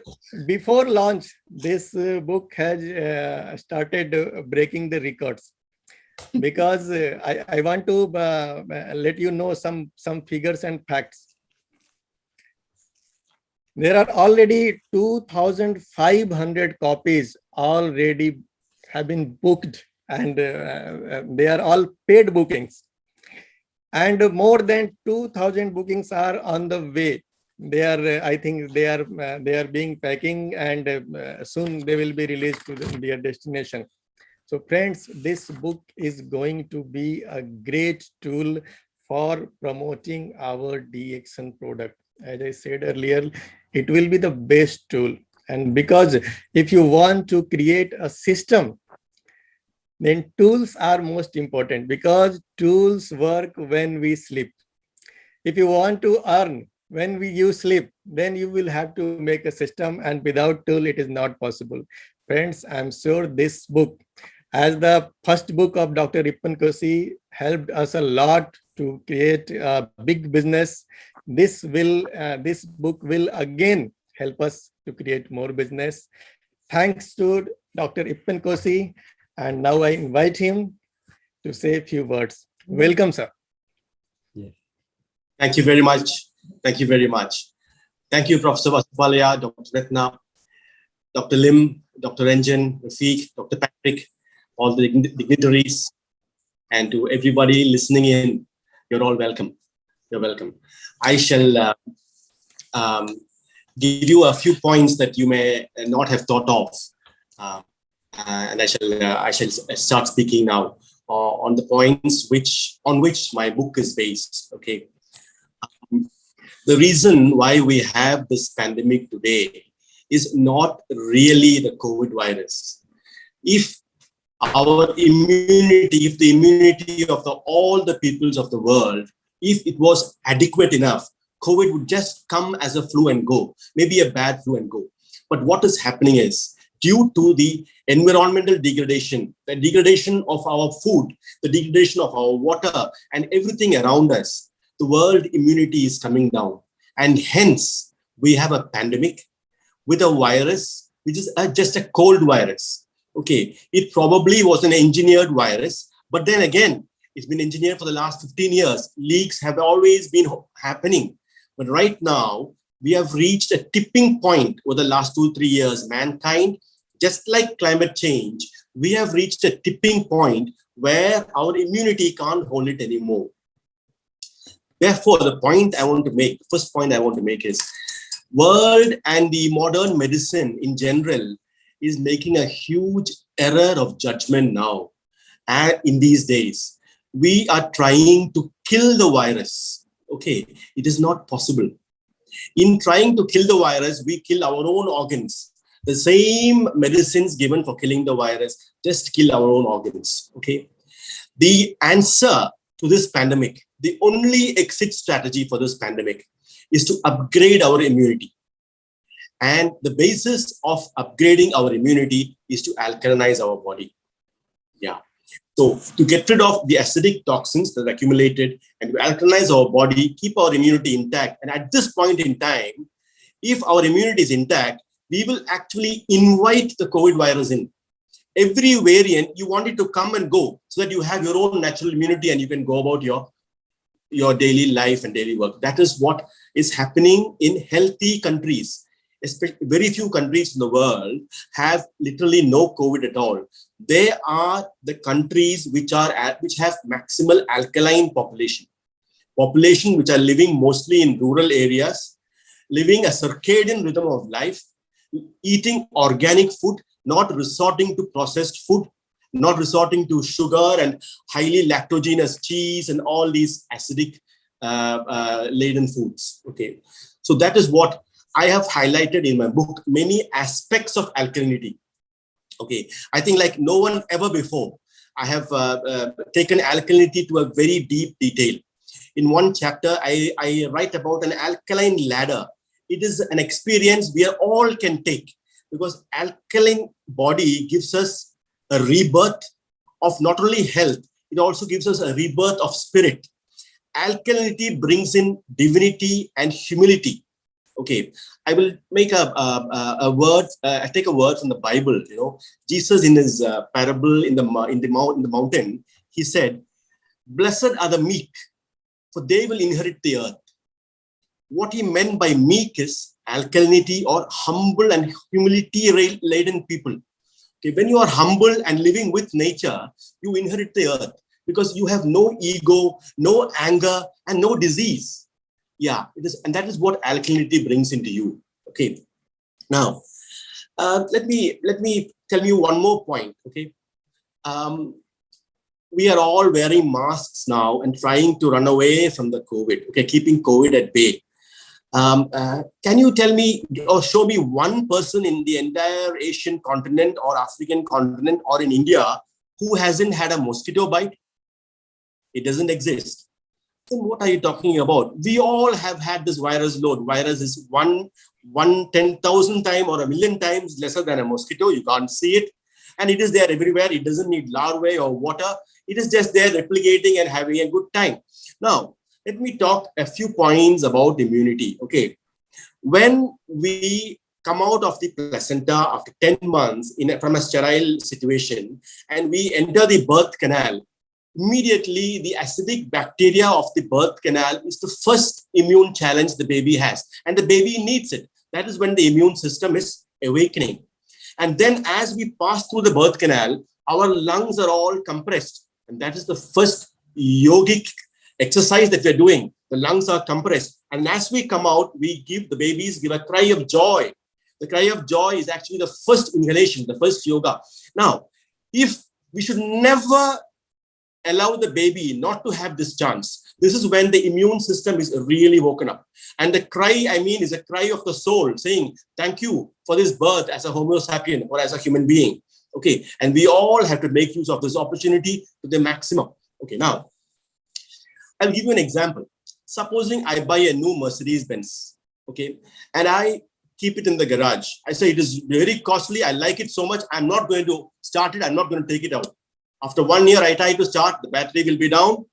before launch, this book has started breaking the records, because I want to let you know some figures and facts. There are already 2,500 copies already have been booked, and they are all paid bookings. And more than 2,000 bookings are on the way. They are, I think, they are being packing, and soon they will be released to their destination. So, friends, this book is going to be a great tool for promoting our DXN product. As I said earlier, it will be the best tool. And because if you want to create a system, then tools are most important, because tools work when we sleep. If you want to earn when you sleep, then you will have to make a system, and without tool, it is not possible. Friends, I'm sure this book, as the first book of Dr. Ippan Kosi, helped us a lot to create a big business. This book will again help us to create more business. Thanks to Dr. Ippan Kosi. And now I invite him to say a few words. Welcome, sir. Thank you very much. Thank you very much. Thank you, Professor Vasupalaya, Dr. Ratna, Dr. Lim, Dr. Ranjan, Rafiq, Dr. Patrick, all the dignitaries, and to everybody listening in. You're all welcome. You're welcome. I shall give you a few points that you may not have thought of. And I shall start speaking now on the points on which my book is based. Okay, the reason why we have this pandemic today is not really the COVID virus. If the immunity of all the peoples of the world, if it was adequate enough, COVID would just come as a flu and go, maybe a bad flu and go. But what is happening is, due to the environmental degradation, the degradation of our food, the degradation of our water and everything around us, the world immunity is coming down. And hence, we have a pandemic with a virus, which is just a cold virus. Okay, it probably was an engineered virus, but then again, It's been engineered for the last 15 years. Leaks have always been happening. But right now, we have reached a tipping point over the last 2-3 years. Mankind, just like climate change, we have reached a tipping point where our immunity can't hold it anymore. Therefore, the first point I want to make is, world and the modern medicine in general is making a huge error of judgment now. And in these days, we are trying to kill the virus. Okay, it is not possible. In trying to kill the virus, we kill our own organs. The same medicines given for killing the virus just kill our own organs. Okay, the answer to this pandemic, the only exit strategy for this pandemic, is to upgrade our immunity. And the basis of upgrading our immunity is to alkalinize our body. Yeah. So to get rid of the acidic toxins that are accumulated and to alkalinize our body, keep our immunity intact. And at this point in time, if our immunity is intact, we will actually invite the COVID virus in. Every variant, you want it to come and go so that you have your own natural immunity and you can go about your daily life and daily work. That is what is happening in healthy countries. Very few countries in the world have literally no COVID at all. They are the countries which have maximal alkaline population which are living mostly in rural areas, living a circadian rhythm of life, eating organic food, not resorting to processed food, not resorting to sugar and highly lactogenous cheese and all these acidic laden foods. Okay, so that is what I have highlighted in my book, many aspects of alkalinity. Okay, I think like no one ever before, I have taken alkalinity to a very deep detail. In one chapter, I write about an alkaline ladder. It is an experience we all can take, because alkaline body gives us a rebirth of not only health, it also gives us a rebirth of spirit. Alkalinity brings in divinity and humility. Okay, I will make a word. I take a word from the Bible. You know, Jesus in his parable in the mountain, he said, "Blessed are the meek, for they will inherit the earth." What he meant by meek is alkalinity, or humble and humility-laden people. Okay, when you are humble and living with nature, you inherit the earth because you have no ego, no anger, and no disease. Yeah, it is, and that is what alkalinity brings into you. Okay, now let me tell you one more point. Okay, we are all wearing masks now and trying to run away from the COVID. Okay, keeping COVID at bay. Can you tell me or show me one person in the entire Asian continent or African continent or in India who hasn't had a mosquito bite? It doesn't exist. Then what are you talking about? We all have had this virus load. Virus is one 10,000 times or 1,000,000 times lesser than a mosquito. You can't see it. And it is there everywhere. It doesn't need larvae or water. It is just there replicating and having a good time. Now, let me talk a few points about immunity. Okay. When we come out of the placenta after 10 months from a sterile situation and we enter the birth canal, immediately the acidic bacteria of the birth canal is the first immune challenge the baby has, and the baby needs it. That is when the immune system is awakening. And then as we pass through the birth canal, our lungs are all compressed, and that is the first yogic exercise that we're doing. The lungs are compressed, and as we come out, the babies give a cry of joy. The cry of joy is actually the first inhalation, the first yoga. Now, if we should never allow the baby not to have this chance, this is when the immune system is really woken up. And the cry, I mean, is a cry of the soul saying, thank you for this birth as a Homo sapien or as a human being. Okay, and we all have to make use of this opportunity to the maximum. Okay, now, I'll give you an example. Supposing I buy a new Mercedes Benz, okay, and I keep it in the garage. I say it is very costly. I like it so much. I'm not going to start it. I'm not going to take it out. After 1 year, I try to start. The battery will be down.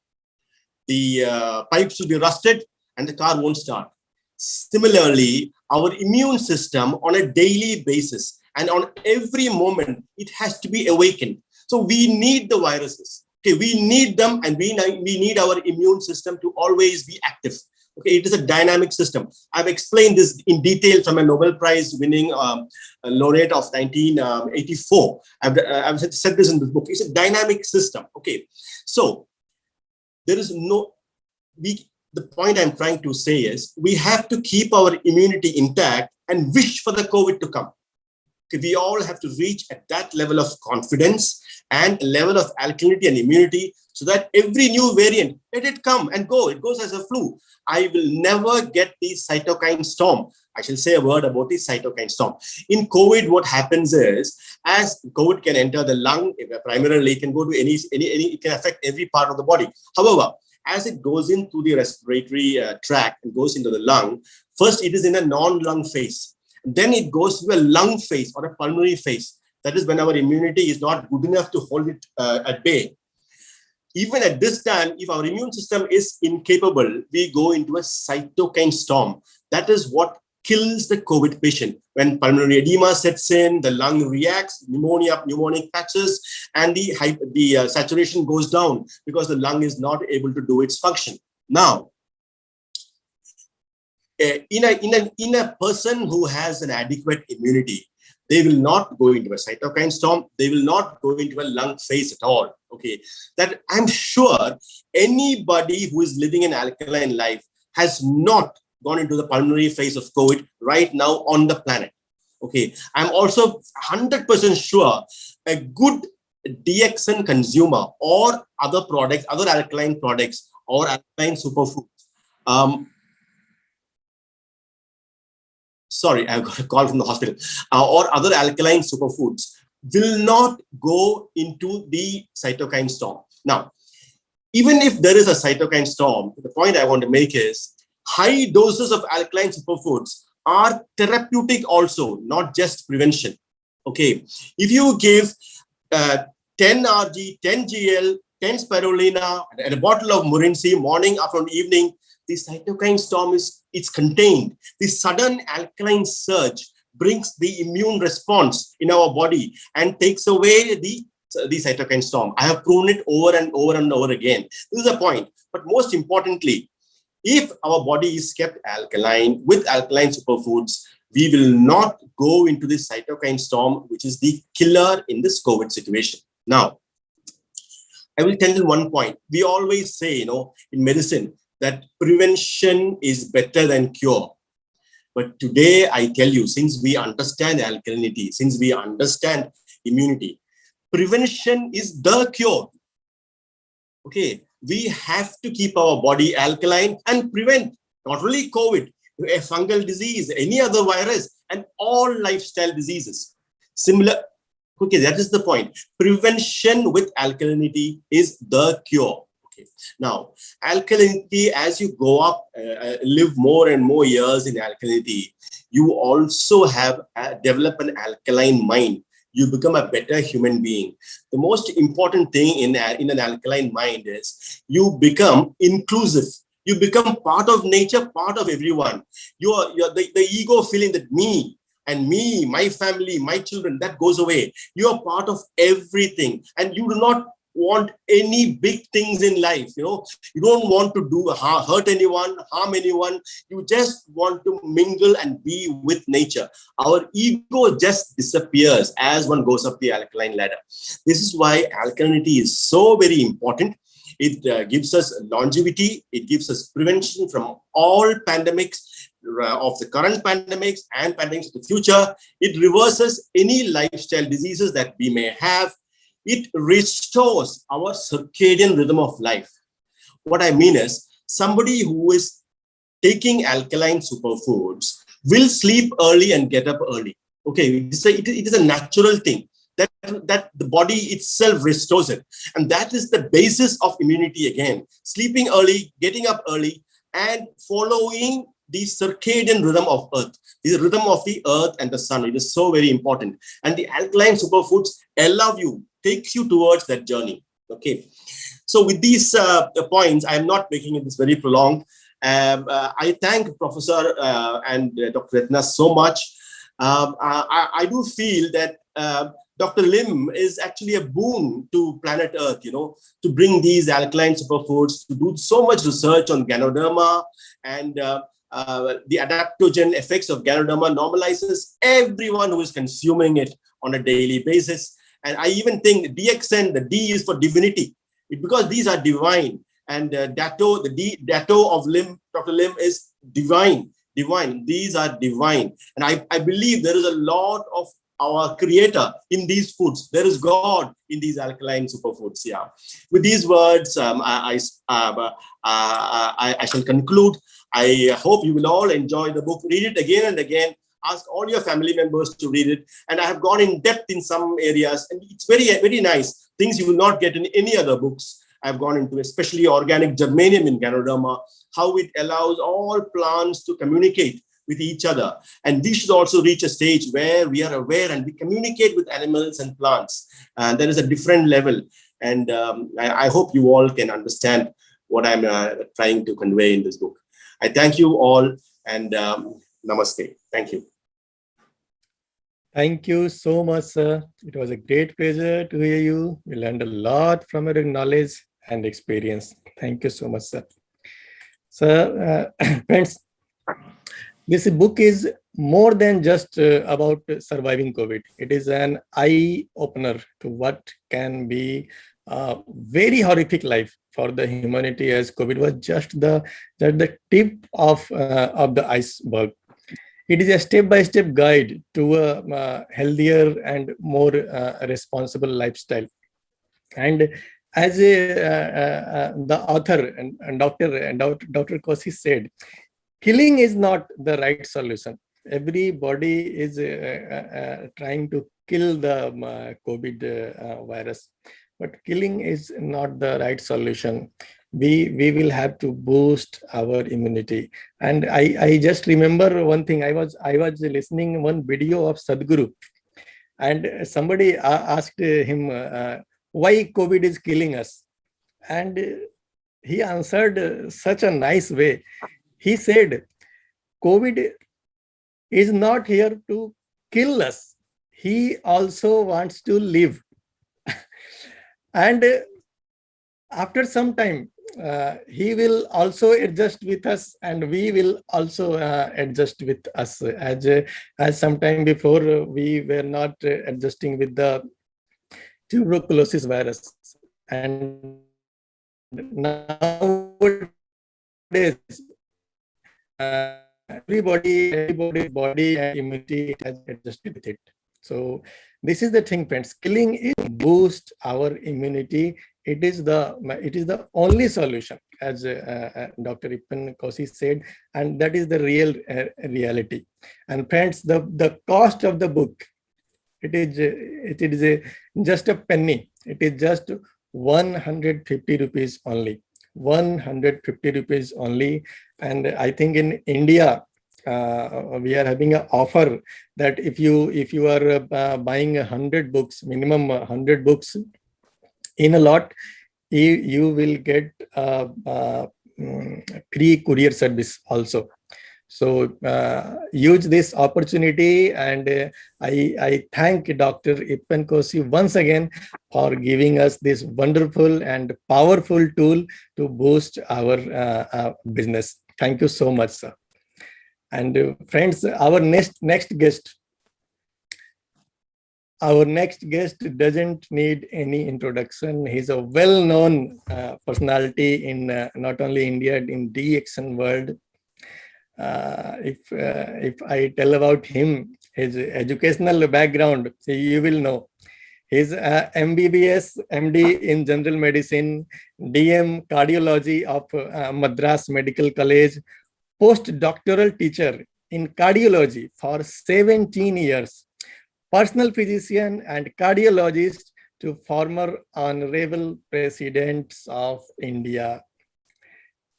The pipes will be rusted and the car won't start. Similarly, our immune system on a daily basis and on every moment, it has to be awakened. So we need the viruses. Okay, we need them, and we need our immune system to always be active. Okay, it is a dynamic system. I've explained this in detail from a Nobel Prize winning laureate of 1984. I've said this in this book. It's a dynamic system. Okay, so there is no, the point I'm trying to say is we have to keep our immunity intact and wish for the COVID to come. Okay, we all have to reach at that level of confidence and level of alkalinity and immunity, so that every new variant, let it come and go. It goes as a flu. I will never get the cytokine storm. I shall say a word about the cytokine storm. In COVID, what happens is, as COVID can enter the lung, primarily it can go to any, it can affect every part of the body. However, as it goes into the respiratory tract and goes into the lung, first it is in a non-lung phase. Then it goes to a lung phase or a pulmonary phase. That is when our immunity is not good enough to hold it at bay. Even at this time, if our immune system is incapable, we go into a cytokine storm. That is what kills the COVID patient. When pulmonary edema sets in, the lung reacts, pneumonia, pneumonic patches, and the saturation goes down because the lung is not able to do its function. Now, in a person who has an adequate immunity, they will not go into a cytokine storm. They will not go into a lung phase at all. Okay, that I'm sure anybody who is living an alkaline life has not gone into the pulmonary phase of COVID right now on the planet. Okay, I'm also 100% sure a good DXN consumer or other products, other alkaline products or alkaline superfoods. Sorry, I've got a call from the hospital, or other alkaline superfoods will not go into the cytokine storm. Now, even if there is a cytokine storm, the point I want to make is high doses of alkaline superfoods are therapeutic also, not just prevention. Okay, if you give 10 Rg, 10 GL, 10 spirulina, and a bottle of Murinsi morning, afternoon, evening, the cytokine storm it's contained. The sudden alkaline surge brings the immune response in our body and takes away the cytokine storm. I have proven it over and over and over again. This is the point. But most importantly, if our body is kept alkaline with alkaline superfoods, we will not go into this cytokine storm, which is the killer in this COVID situation. Now, I will tell you one point. We always say, in medicine, that prevention is better than cure. But today, I tell you, since we understand alkalinity, since we understand immunity, prevention is the cure. Okay, we have to keep our body alkaline and prevent not only COVID, a fungal disease, any other virus, and all lifestyle diseases. Okay, that is the point. Prevention with alkalinity is the cure. Okay. Now, alkalinity, as you go up, live more and more years in alkalinity, you also have develop an alkaline mind. You become a better human being. The most important thing in an alkaline mind is you become inclusive. You become part of nature, part of everyone. The ego feeling that me and me, my family, my children, that goes away. You are part of everything, and you do not want any big things in life. You don't want to hurt anyone, harm anyone. You just want to mingle and be with nature. Our ego just disappears as one goes up the alkaline ladder. This is why alkalinity is so very important. It gives us longevity. It gives us prevention from all pandemics of the current pandemics and pandemics of the future. It reverses any lifestyle diseases that we may have. It restores our circadian rhythm of life. What I mean is, somebody who is taking alkaline superfoods will sleep early and get up early. Okay, it is a natural thing that the body itself restores it. And that is the basis of immunity again. Sleeping early, getting up early, and following the circadian rhythm of earth, the rhythm of the earth and the sun. It is so very important. And the alkaline superfoods takes you towards that journey. Okay. So with these points, I am not making this very prolonged. I thank Professor and Dr. Retna so much. I do feel that Dr. Lim is actually a boon to planet Earth, to bring these alkaline superfoods, to do so much research on Ganoderma, and the adaptogen effects of Ganoderma normalizes everyone who is consuming it on a daily basis. And I even think DXN, the D is for divinity, because these are divine. And Dato, Dato of Lim, Dr. Lim is divine. These are divine. And I believe there is a lot of our creator in these foods. There is God in these alkaline superfoods. Yeah. With these words, I shall conclude. I hope you will all enjoy the book. Read it again and again. Ask all your family members to read it. And I have gone in depth in some areas, and it's very, very nice. Things you will not get in any other books. I've gone into especially organic germanium in Ganoderma, how it allows all plants to communicate with each other. And we should also reach a stage where we are aware and we communicate with animals and plants. And there is a different level. And I hope you all can understand what I'm trying to convey in this book. I thank you all, and namaste. Thank you. Thank you so much, sir. It was a great pleasure to hear you. We learned a lot from your knowledge and experience. Thank you so much, sir. Sir, friends, this book is more than just about surviving COVID. It is an eye opener to what can be a very horrific life for the humanity, as COVID was just the tip of the iceberg. It is a step-by-step guide to a healthier and more responsible lifestyle. And as the author and Dr. Kosi said, killing is not the right solution. Everybody is trying to kill the COVID virus, but killing is not the right solution. We will have to boost our immunity. And I just remember one thing. I was listening one video of Sadhguru, and somebody asked him why COVID is killing us, and he answered such a nice way. He said, COVID is not here to kill us. He also wants to live. And after some time, he will also adjust with us, and we will also adjust with us. As some time before, we were not adjusting with the tuberculosis virus. And nowadays, everybody's body and immunity has adjusted with it. So this is the thing, friends. Killing is boost our immunity. It is the only solution, as Dr. Ippen Kosi said, and that is the real reality. And friends, the cost of the book, it is just a penny. It is just 150 rupees only. 150 rupees only. And I think in India, we are having an offer that if you are buying 100 books, minimum 100 books in a lot, you will get free courier service also. So use this opportunity, and I thank Dr. Ippen Kosi once again for giving us this wonderful and powerful tool to boost our business. Thank you so much, sir. And friends, our next guest doesn't need any introduction. He's a well-known personality in not only India, in DXN world. If I tell about him, his educational background, you will know. He's MBBS, MD in General Medicine, DM Cardiology of Madras Medical College, postdoctoral teacher in cardiology for 17 years, personal physician and cardiologist to former honorable presidents of India.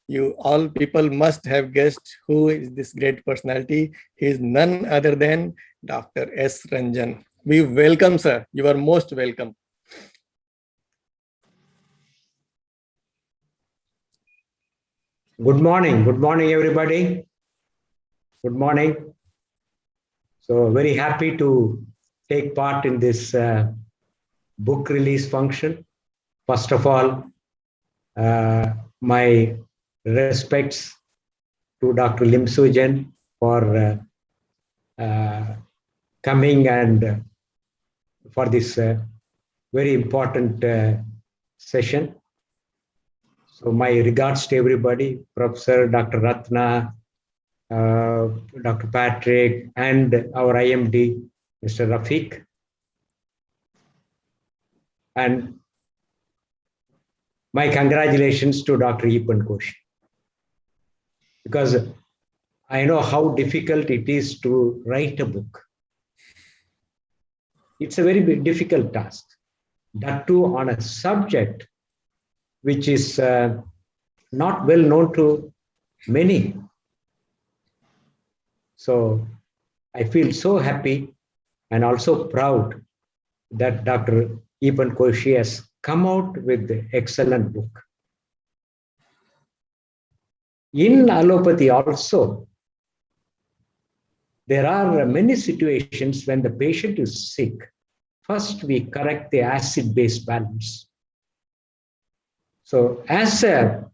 You all people must have guessed who is this great personality. He is none other than Dr. S. Ranjan. We welcome, sir. You are most welcome. Good morning. Good morning, everybody. Good morning. So very happy to take part in this book release function. First of all, my respects to Dr. Lim Sujan for coming and for this very important session. So my regards to everybody, Professor Dr. Ratna, Dr. Patrick, and our IMD, Mr. Rafiq. And my congratulations to Dr. Epan Koshi, because I know how difficult it is to write a book. It's a very difficult task, that too on a subject which is not well known to many. So I feel so happy and also proud that Dr. Epan Koshi has come out with the excellent book. In allopathy also, there are many situations when the patient is sick. First, we correct the acid-base balance. So as a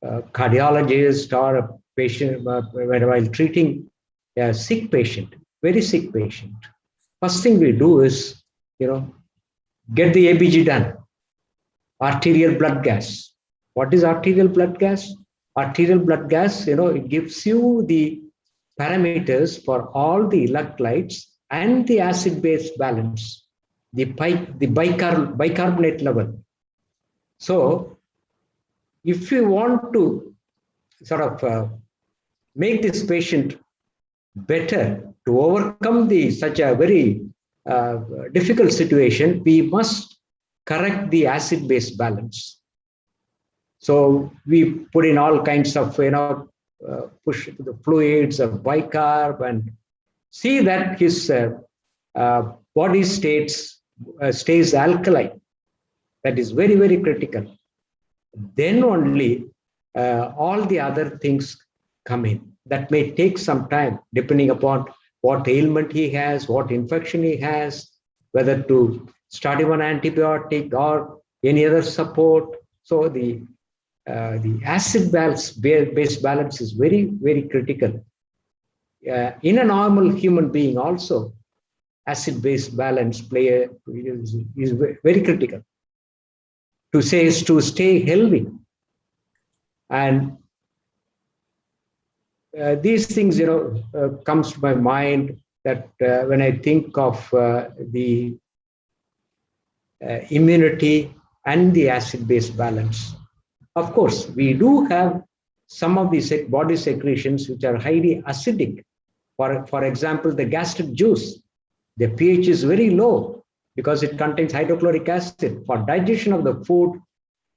cardiologist or a patient, while treating a sick patient, very sick patient, first thing we do is, get the ABG done. Arterial blood gas. What is arterial blood gas? Arterial blood gas, it gives you the parameters for all the electrolytes and the acid-base balance, the bicarbonate level. So if you want to sort of make this patient better, to overcome such a very difficult situation, we must correct the acid-base balance. So we put in all kinds of, push the fluids of bicarb and see that his body stays alkaline. That is very, very critical. Then only all the other things come in. That may take some time, depending upon what ailment he has, what infection he has, whether to start him on antibiotic or any other support. So the acid-base balance is very, very critical. In a normal human being also, acid-base balance is very critical to stay healthy. And these things, comes to my mind that when I think of the immunity and the acid-base balance. Of course, we do have some of these body secretions which are highly acidic. For example, the gastric juice, the pH is very low because it contains hydrochloric acid. For digestion of the food,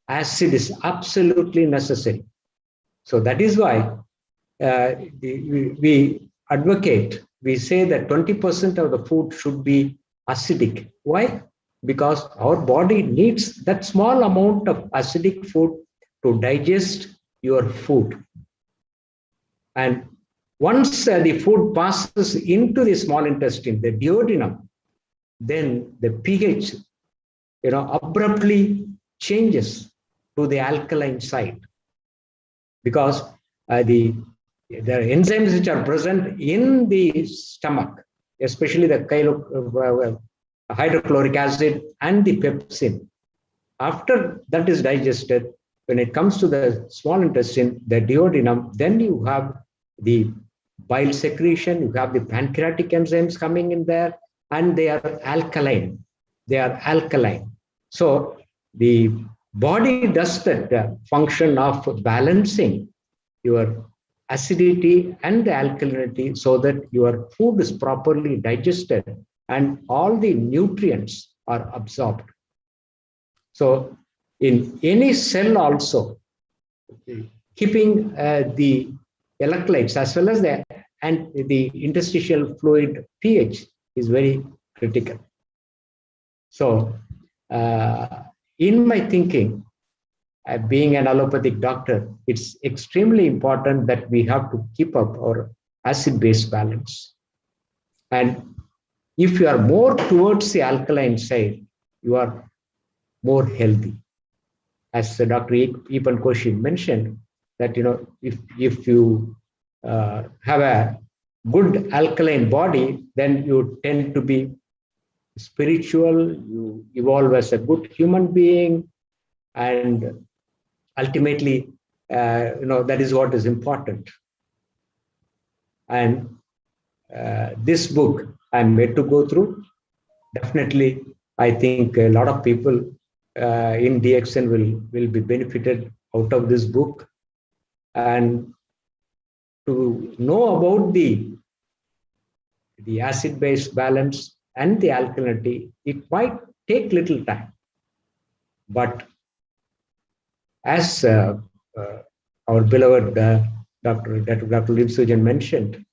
acid is absolutely necessary. So that is why we advocate, we say that 20% of the food should be acidic. Why? Because our body needs that small amount of acidic food to digest your food. And once the food passes into the small intestine, the duodenum, then the pH, abruptly changes to the alkaline side, because the enzymes which are present in the stomach, especially the hydrochloric acid and the pepsin, after that is digested, when it comes to the small intestine, the duodenum, then you have the bile secretion, you have the pancreatic enzymes coming in there, and they are alkaline. So the body does that function of balancing your acidity and the alkalinity so that your food is properly digested and all the nutrients are absorbed. So in any cell also, keeping the electrolytes as well as the interstitial fluid pH is very critical. So in my thinking, being an allopathic doctor, it's extremely important that we have to keep up our acid-base balance. And if you are more towards the alkaline side, you are more healthy. As Dr. Ipan Koshi mentioned, that if you have a good alkaline body, then you tend to be spiritual, you evolve as a good human being, and ultimately, that is what is important. And this book I'm made to go through. Definitely, I think a lot of people in DXN will be benefited out of this book. And to know about the acid-base balance and the alkalinity, it might take little time. But as our beloved Dr. Liv Sujan mentioned,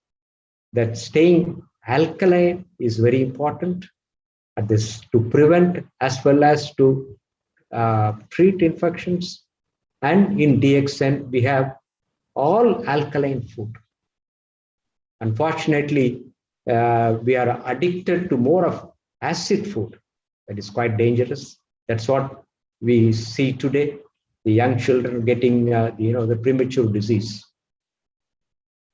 that staying alkaline is very important at this to prevent as well as to treat infections. And in DXN, we have all alkaline food. Unfortunately, we are addicted to more of acid food. That is quite dangerous. That's what we see today. The young children getting, the premature disease.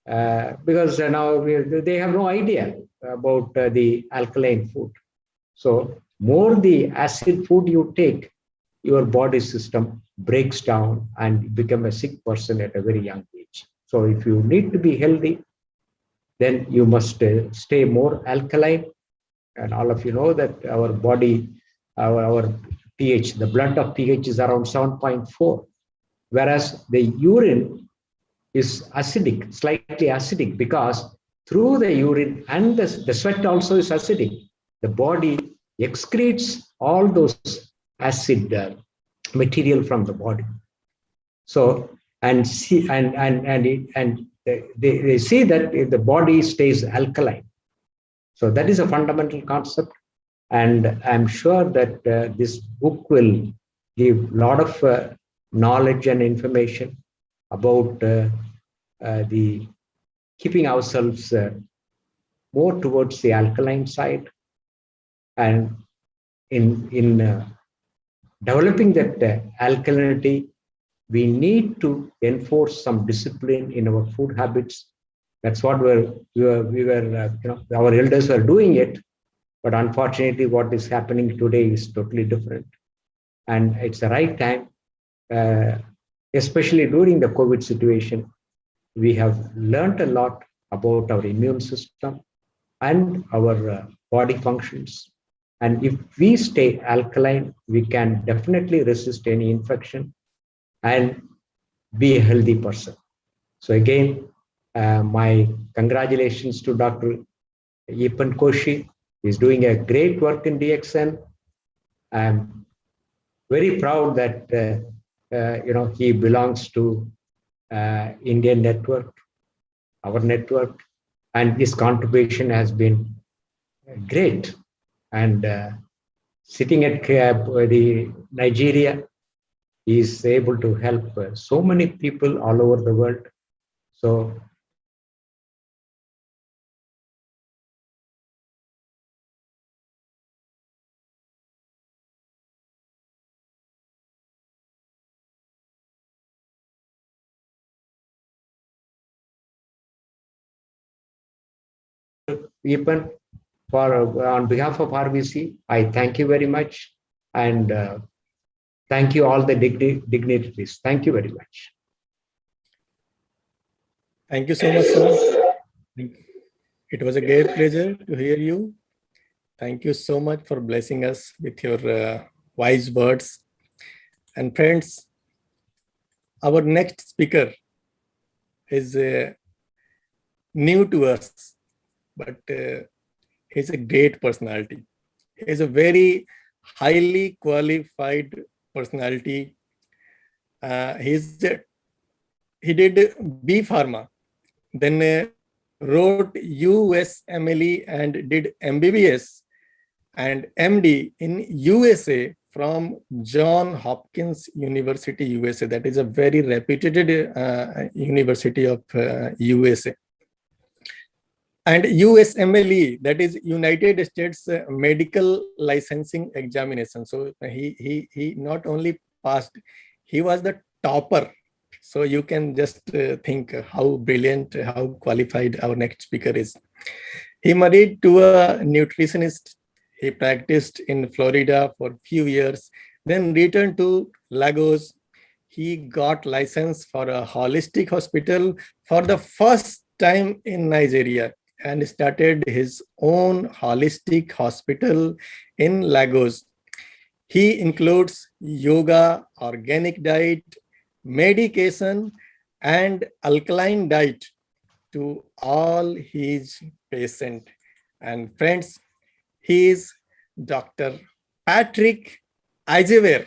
Because now they have no idea about the alkaline food. So more the acid food you take, your body system breaks down and become a sick person at a very young age. So if you need to be healthy, then you must stay more alkaline. And all of you know that our body, our pH, the blood of pH is around 7.4, whereas the urine is acidic, slightly acidic, because through the urine and the sweat also is acidic. The body excretes all those acid material from the body. So they see that the body stays alkaline. So that is a fundamental concept, and I'm sure that this book will give a lot of knowledge and information about the keeping ourselves more towards the alkaline side, and in developing that alkalinity, we need to enforce some discipline in our food habits. That's what our elders were doing it, but unfortunately, what is happening today is totally different. And it's the right time, especially during the COVID situation. We have learned a lot about our immune system and our body functions. And if we stay alkaline, we can definitely resist any infection and be a healthy person. So again, my congratulations to Dr. Ipan Koshi. He's doing a great work in DXN. I'm very proud that he belongs to Indian network, our network, and his contribution has been great. And sitting at the Nigeria, he is able to help so many people all over the world. So Ipan, on behalf of RBC, I thank you very much, and thank you all the dignitaries. Thank you very much. Thank you so much, sir. It was a great pleasure to hear you. Thank you so much for blessing us with your wise words. And friends, our next speaker is new to us, but he's a great personality. He's a very highly qualified personality. He did B Pharma, then wrote USMLE and did MBBS and MD in USA from Johns Hopkins University, USA. That is a very reputed university of USA. and USMLE, that is United States Medical Licensing Examination. So he not only passed, he was the topper. So you can just think how brilliant, how qualified our next speaker is. He married to a nutritionist. He practiced in Florida for a few years, then returned to Lagos. He got license for a holistic hospital for the first time in Nigeria and started his own holistic hospital in Lagos. He includes yoga, organic diet, medication, and alkaline diet to all his patients. And friends, he is Dr. Patrick Ijewer,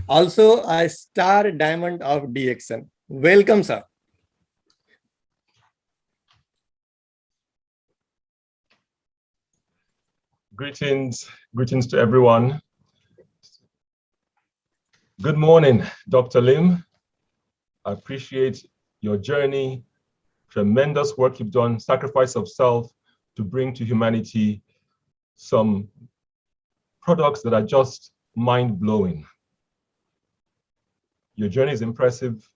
also a star diamond of DXN. Welcome, sir. Greetings to everyone. Good morning, Dr. Lim. I appreciate your journey, tremendous work you've done, sacrifice of self to bring to humanity some products that are just mind-blowing. Your journey is impressive.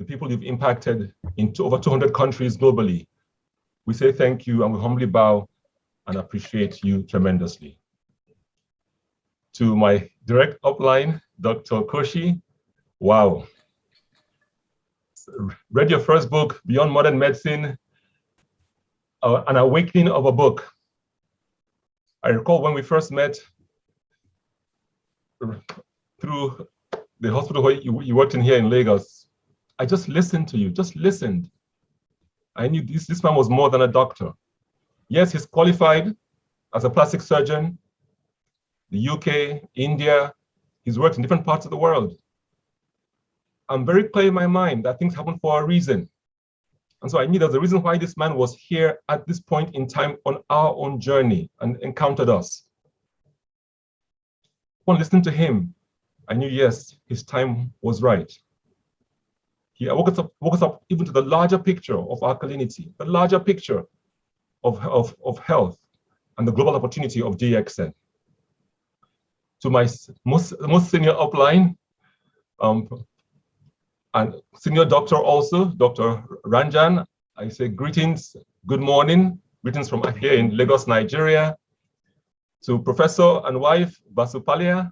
The people you've impacted in over 200 countries globally. We say thank you and we humbly bow and appreciate you tremendously. To my direct upline, Dr. Koshi, wow. Read your first book, Beyond Modern Medicine, An Awakening of a Book. I recall when we first met through the hospital where you worked in here in Lagos. I just listened to you, just listened. I knew this man was more than a doctor. Yes, he's qualified as a plastic surgeon, the UK, India. He's worked in different parts of the world. I'm very clear in my mind that things happen for a reason. And so I knew there's a reason why this man was here at this point in time on our own journey and encountered us. Upon listening to him, I knew, yes, his time was right. He woke us up even to the larger picture of alkalinity, the larger picture of health and the global opportunity of DXN. To my most senior upline, and senior doctor also, Dr. Ranjan, I say greetings, good morning, greetings from here in Lagos, Nigeria. To Professor and wife, Basupalia,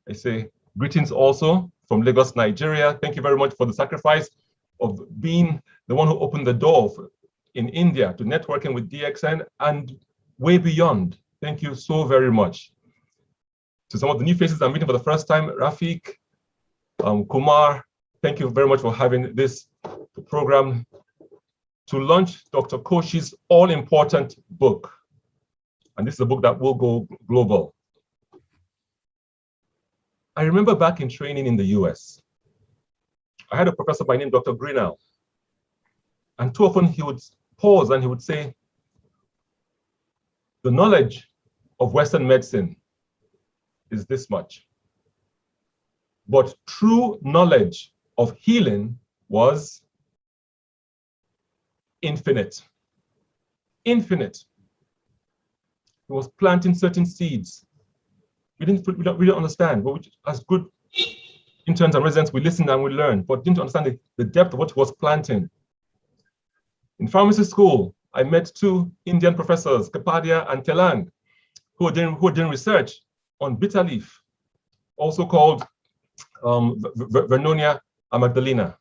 I say greetings also from Lagos, Nigeria. Thank you very much for the sacrifice of being the one who opened the door in India to networking with DXN and way beyond. Thank you so very much. To some of the new faces I'm meeting for the first time, Rafiq, Kumar, thank you very much for having this program to launch Dr. Koshi's all-important book. And this is a book that will go global. I remember back in training in the US, I had a professor by name Dr. Grinnell. And too often he would pause and he would say, the knowledge of Western medicine is this much. But true knowledge of healing was infinite. Infinite. He was planting certain seeds. We don't really understand, but as good interns and residents, we listened and we learned, but didn't understand the depth of what he was planting. In pharmacy school, I met two Indian professors, Kapadia and Telang, who were doing research on bitter leaf, also called Vernonia amygdalina.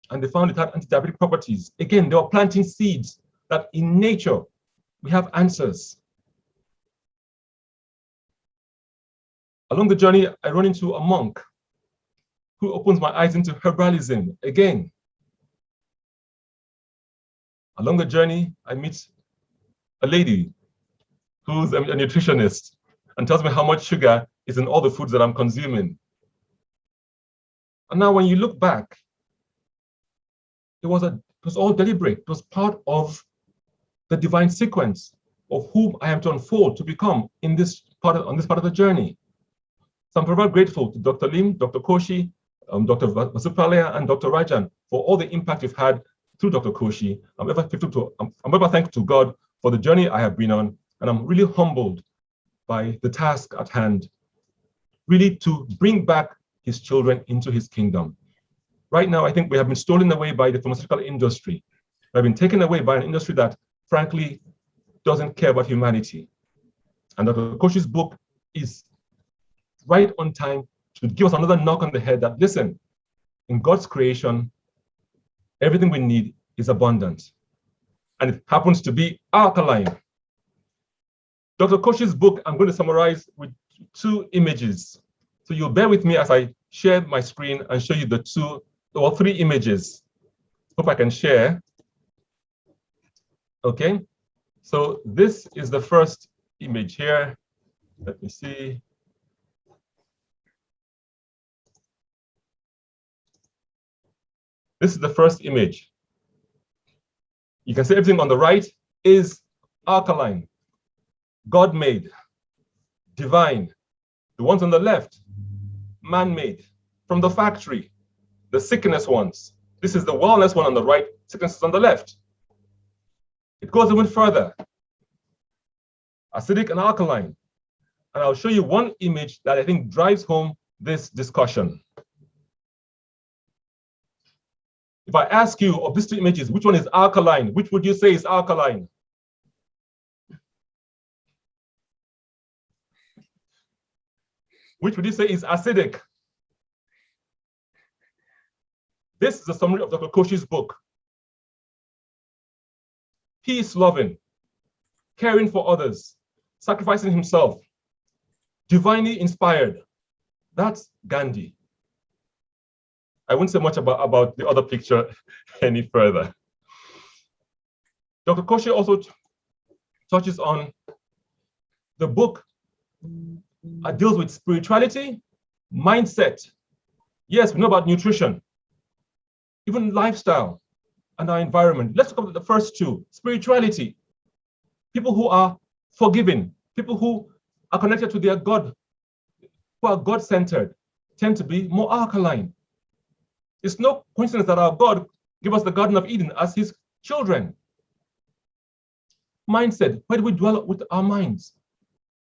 And they found it had antidiabetic properties. Again, they were planting seeds that in nature, we have answers. Along the journey, I run into a monk who opens my eyes into herbalism again. Along the journey, I meet a lady who's a nutritionist and tells me how much sugar is in all the foods that I'm consuming. And now when you look back, it was all deliberate. It was part of the divine sequence of whom I am to unfold to become on this part of the journey. So I'm very grateful to Dr. Lim, Dr. Koshi, Dr. Vasupalia, and Dr. Rajan for all the impact you've had through Dr. Koshi. I'm ever thankful to God for the journey I have been on, and I'm really humbled by the task at hand, really to bring back his children into his kingdom. Right now, I think we have been stolen away by the pharmaceutical industry. We have been taken away by an industry that, frankly, doesn't care about humanity. And Dr. Koshi's book is right on time to give us another knock on the head that, listen, in God's creation, everything we need is abundant. And it happens to be alkaline. Dr. Koshi's book, I'm going to summarize with 2 images. So you'll bear with me as I share my screen and show you the 2 or 3 images. Hope I can share. Okay, so this is the first image here. Let me see. This is the first image. You can see everything on the right is alkaline, God-made, divine. The ones on the left, man-made, from the factory, the sickness ones. This is the wellness one on the right, sickness is on the left. It goes even further, acidic and alkaline. And I'll show you one image that I think drives home this discussion. If I ask you of these 2 images, which one is alkaline? Which would you say is alkaline? Which would you say is acidic? This is a summary of Dr. Koshi's book. Peace-loving, caring for others, sacrificing himself, divinely inspired. That's Gandhi. I won't say much about the other picture any further. Dr. Koshi also touches on the book deals with spirituality, mindset. Yes, we know about nutrition, even lifestyle and our environment. Let's talk about the first 2, spirituality. People who are forgiving, people who are connected to their God, who are God-centered, tend to be more alkaline. It's no coincidence that our God gave us the Garden of Eden as his children. Mindset, where do we dwell with our minds?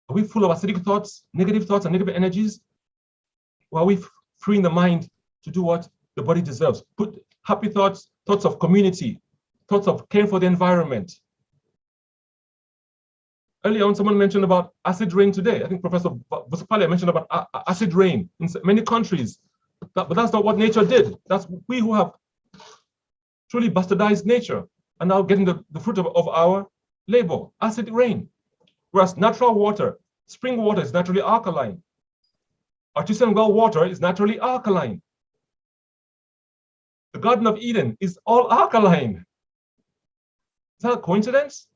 Are we full of acidic thoughts, negative and negative energies? Or are we freeing the mind to do what the body deserves? Put happy thoughts, thoughts of community, thoughts of caring for the environment. Earlier on, someone mentioned about acid rain today. I think Professor Vasupalia mentioned about acid rain in many countries. But that's not what nature did. That's we who have truly bastardized nature and now getting the fruit of our labor, acid rain. Whereas natural water, spring water is naturally alkaline. Artesian well water is naturally alkaline. The Garden of Eden is all alkaline. Is that a coincidence?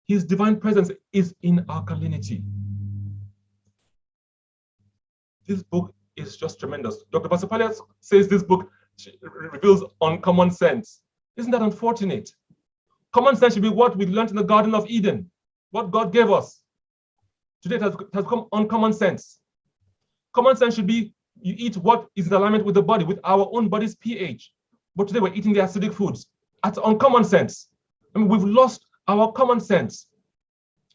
His divine presence is in alkalinity. This book is just tremendous. Dr. Vasupalia says this book reveals uncommon sense. Isn't that unfortunate? Common sense should be what we learned in the Garden of Eden, what God gave us. Today it has become uncommon sense. Common sense should be you eat what is in alignment with the body, with our own body's pH. But today we're eating the acidic foods. That's uncommon sense. I mean, we've lost our common sense.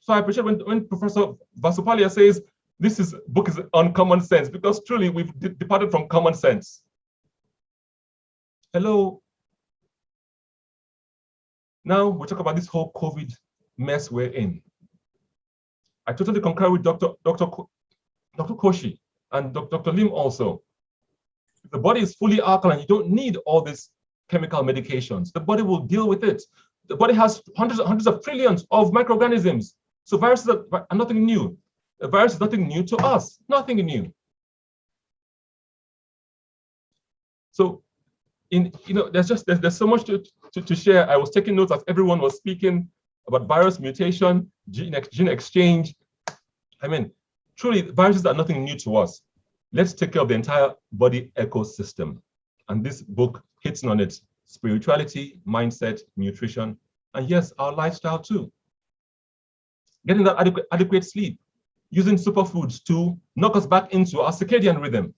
So I appreciate when Professor Vasupalia says this book is uncommon sense, because truly we've departed from common sense. Hello. Now we talk about this whole COVID mess we're in. I totally concur with Dr. Koshi and Dr. Lim also. If the body is fully alkaline, you don't need all these chemical medications. The body will deal with it. The body has hundreds of trillions of microorganisms. So viruses are nothing new. A virus is nothing new to us, nothing new. So, there's so much to share. I was taking notes as everyone was speaking about virus mutation, gene exchange. I mean, truly, viruses are nothing new to us. Let's take care of the entire body ecosystem. And this book hits on it: spirituality, mindset, nutrition, and yes, our lifestyle too. Getting that adequate sleep, using superfoods to knock us back into our circadian rhythm.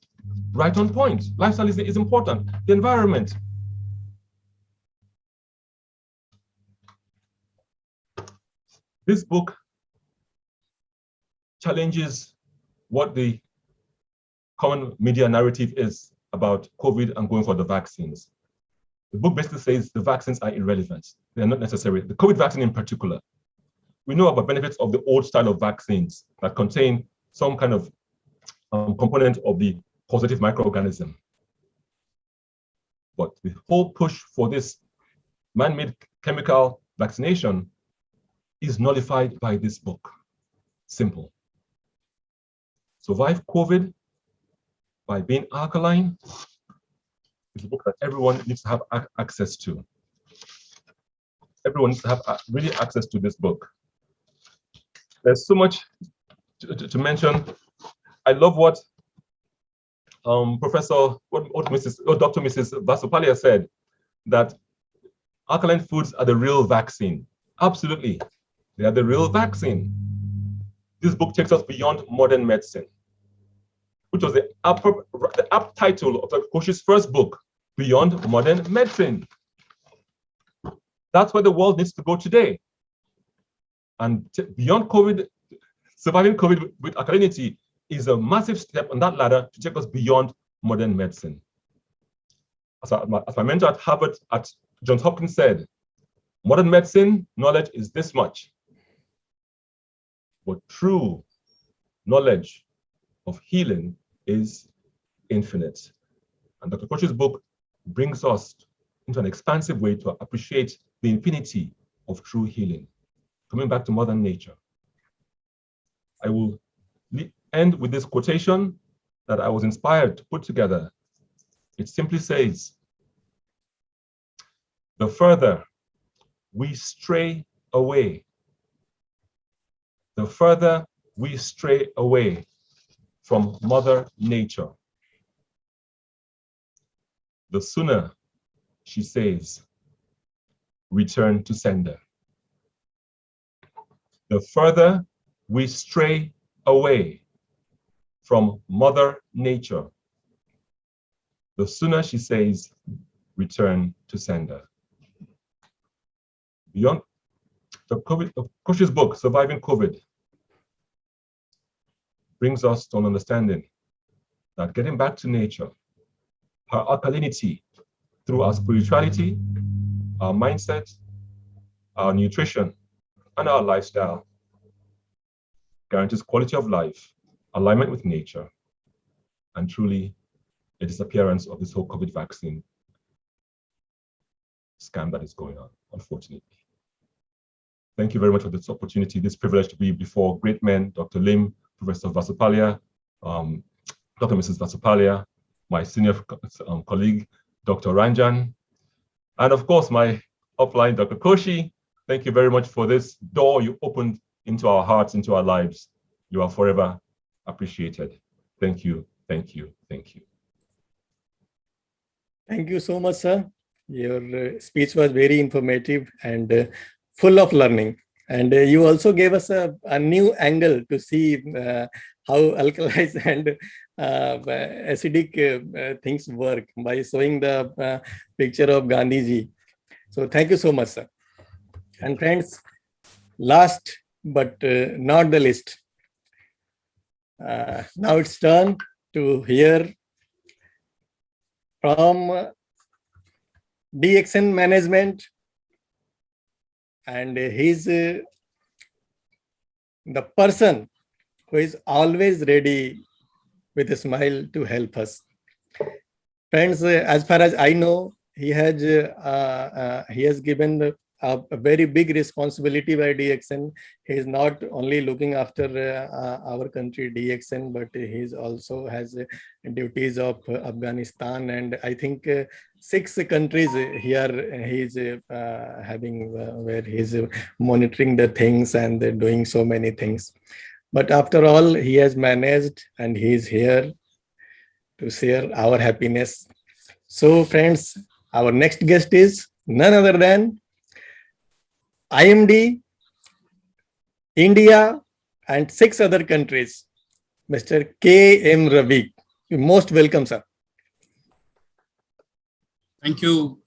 Right on point. Lifestyle is important. The environment. This book challenges what the common media narrative is about COVID and going for the vaccines. The book basically says the vaccines are irrelevant. They're not necessary. The COVID vaccine in particular, we know about benefits of the old style of vaccines that contain some kind of component of the causative microorganism. But the whole push for this man-made chemical vaccination is nullified by this book. Simple. Survive COVID by being alkaline is a book that everyone needs to have access to. Everyone needs to have really access to this book. There's so much to mention. I love what Dr. Mrs. Vasupalia said, that alkaline foods are the real vaccine. Absolutely, they are the real vaccine. This book takes us beyond modern medicine, which was the apt title of Dr. Koshi's first book, Beyond Modern Medicine. That's where the world needs to go today. And beyond COVID, surviving COVID with alkalinity is a massive step on that ladder to take us beyond modern medicine. As my mentor at Harvard, at Johns Hopkins said, modern medicine knowledge is this much, but true knowledge of healing is infinite. And Dr. Koshi's book brings us into an expansive way to appreciate the infinity of true healing, coming back to Mother Nature. I will end with this quotation that I was inspired to put together. It simply says, the further we stray away, the further we stray away from Mother Nature, the sooner, she says, return to sender. The further we stray away from Mother Nature, the sooner, she says, return to sender. Beyond Koshi's book, Surviving COVID, brings us to an understanding that getting back to nature, her alkalinity through our spirituality, our mindset, our nutrition, and our lifestyle guarantees quality of life, alignment with nature, and truly a disappearance of this whole COVID vaccine scam that is going on, unfortunately. Thank you very much for this opportunity, this privilege to be before great men, Dr. Lim, Professor Vasupalia, Dr. Mrs. Vasupalia, my senior colleague, Dr. Ranjan, and of course, my upline, Dr. Koshi. Thank you very much for this door you opened into our hearts, into our lives. You are forever appreciated. Thank you, thank you, thank you. Thank you so much, sir. Your speech was very informative and full of learning. And you also gave us a new angle to see how alkalized and acidic things work by showing the picture of Gandhiji. So thank you so much, sir. And friends, last but not the least, now it's turn to hear from DXN management, and he's the person who is always ready with a smile to help us. Friends, as far as I know, he has given a very big responsibility by DXN. He is not only looking after our country DXN, but he also has duties of Afghanistan, and I think 6 countries here he is having where he is monitoring the things and doing so many things. But after all, he has managed, and he is here to share our happiness. So friends, our next guest is none other than IMD, India, and 6 other countries, Mr. K.M. Ravi. You're most welcome, sir. Thank you.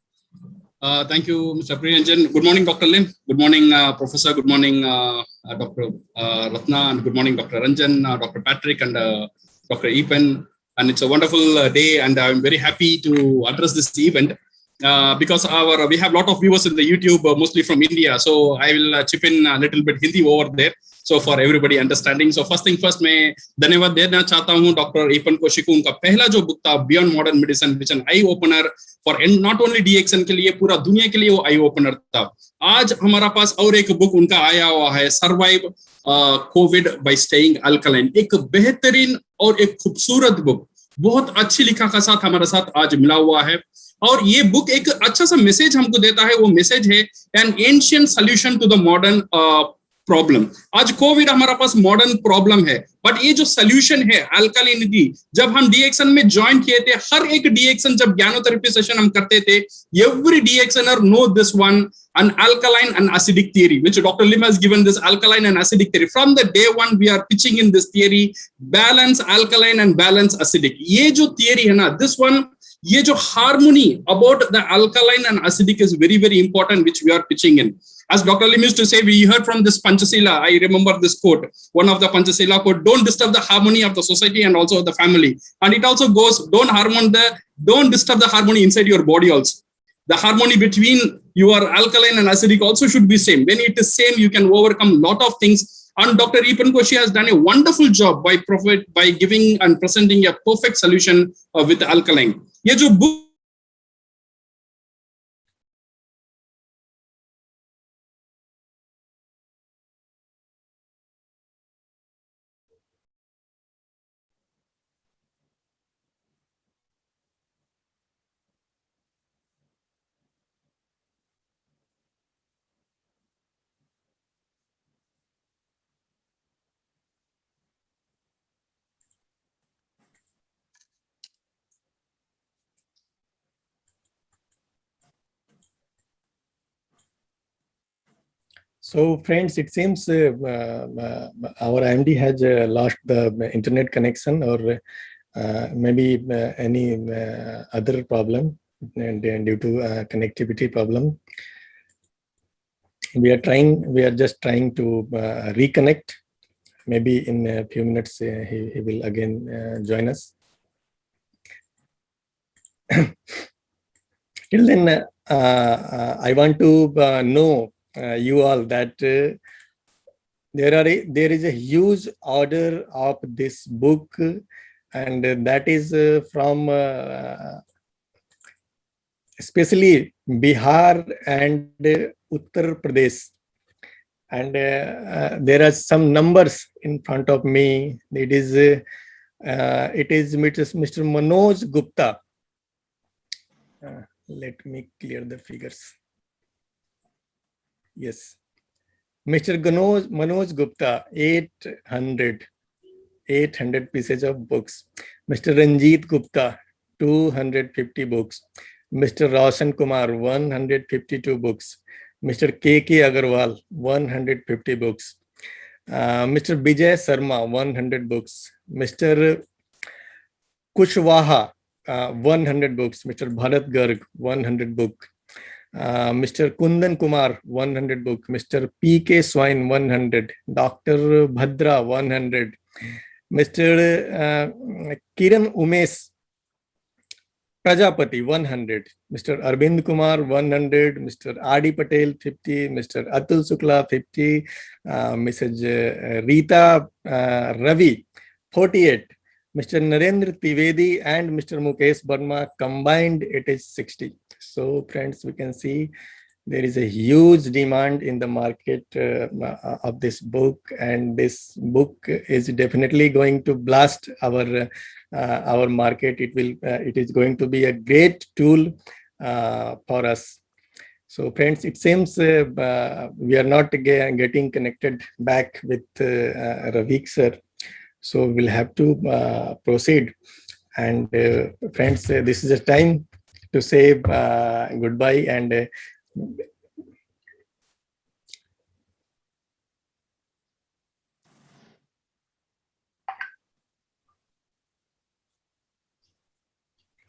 Thank you, Mr. Priyanjan. Good morning, Dr. Lim. Good morning, Professor. Good morning, Dr. Ratna, and good morning, Dr. Ranjan, Dr. Patrick, and Dr. Epen. And it's a wonderful day, and I'm very happy to address this event because we have a lot of viewers in the YouTube, mostly from India. So I will chip in a little bit Hindi over there. So for everybody understanding. So first thing first, मैं धन्यवाद देना चाहता हूँ doctor ईपन Kaushik को उनका पहला जो book था beyond modern medicine which an eye opener for not only DXN के लिए पूरा दुनिया के लिए वो आई ओपनर था. आज हमारा पास और एक बुक उनका आया हुआ है survive Covid bye staying alkaline. एक बेहतरीन और एक खूबसूरत बुक बहुत अच्छी लिखा का साथ हमारे साथ आज मिला हुआ है. और ये बुक एक अच्छा सा मैसेज हमको देता है. वो मैसेज है an ancient solution to the modern problem. आज कोविड हमारा पास मॉडर्न प्रॉब्लम है, बट ये जो सोल्यूशन है अल्कालिनिटी, जब हम डीएक्सन में ज्वाइन किए थे, हर एक डीएक्सन जब ज्ञानोथेरेपी सेशन हम करते थे, every DXNer know this one, an alkaline and acidic theory, which Dr. Lim has given this alkaline and acidic theory. From the day one, we are pitching in this theory, balance alkaline and balance acidic. ये जो theory है ना, this one, ये जो harmony about the alkaline and acidic is very, very important, which we are pitching in. As Dr. Lim used to say, we heard from this Panchasila. I remember this quote, one of the Panchasila quote: "Don't disturb the harmony of the society and also the family." And it also goes, don't disturb the harmony inside your body also. The harmony between your alkaline and acidic also should be same. When it is same, you can overcome a lot of things. And Dr. Epen Koshi has done a wonderful job by giving and presenting a perfect solution with alkaline. ये जो book So, friends, it seems our IMD has lost the internet connection, or maybe any other problem due to connectivity problem. We are just trying to reconnect. Maybe in a few minutes he will again join us. Till then, I want to know you all that there is a huge order of this book, and that is from especially Bihar and Uttar Pradesh. And there are some numbers in front of me. It is Mr. Manoj Gupta. Let me clear the figures. Yes, Mr. Manoj Gupta, 800 pieces of books. Mr. Ranjit Gupta, 250 books. Mr. Roshan Kumar, 152 books. Mr. K.K. Agarwal, 150 books. Mr. Bijay Sharma, 100 books. Mr. Kushwaha, 100 books. Mr. Bharat Garg, 100 book. Mr. Kundan Kumar, 100 book. Mr. P.K. Swine, 100. Dr. Bhadra, 100. Mr. Kiran Umesh Prajapati, 100. Mr. Arvind Kumar, 100. Mr. R.D. Patel, 50. Mr. Atul Sukla, 50. Mrs. Rita Ravi, 48. Mr. Narendra Trivedi and Mr. Mukesh Burma combined, it is 60. So, friends, we can see there is a huge demand in the market of this book, and this book is definitely going to blast our market. It is going to be a great tool for us. So, friends, it seems we are not getting connected back with Ravik sir. So we'll have to proceed. And friends, this is a time to say goodbye. And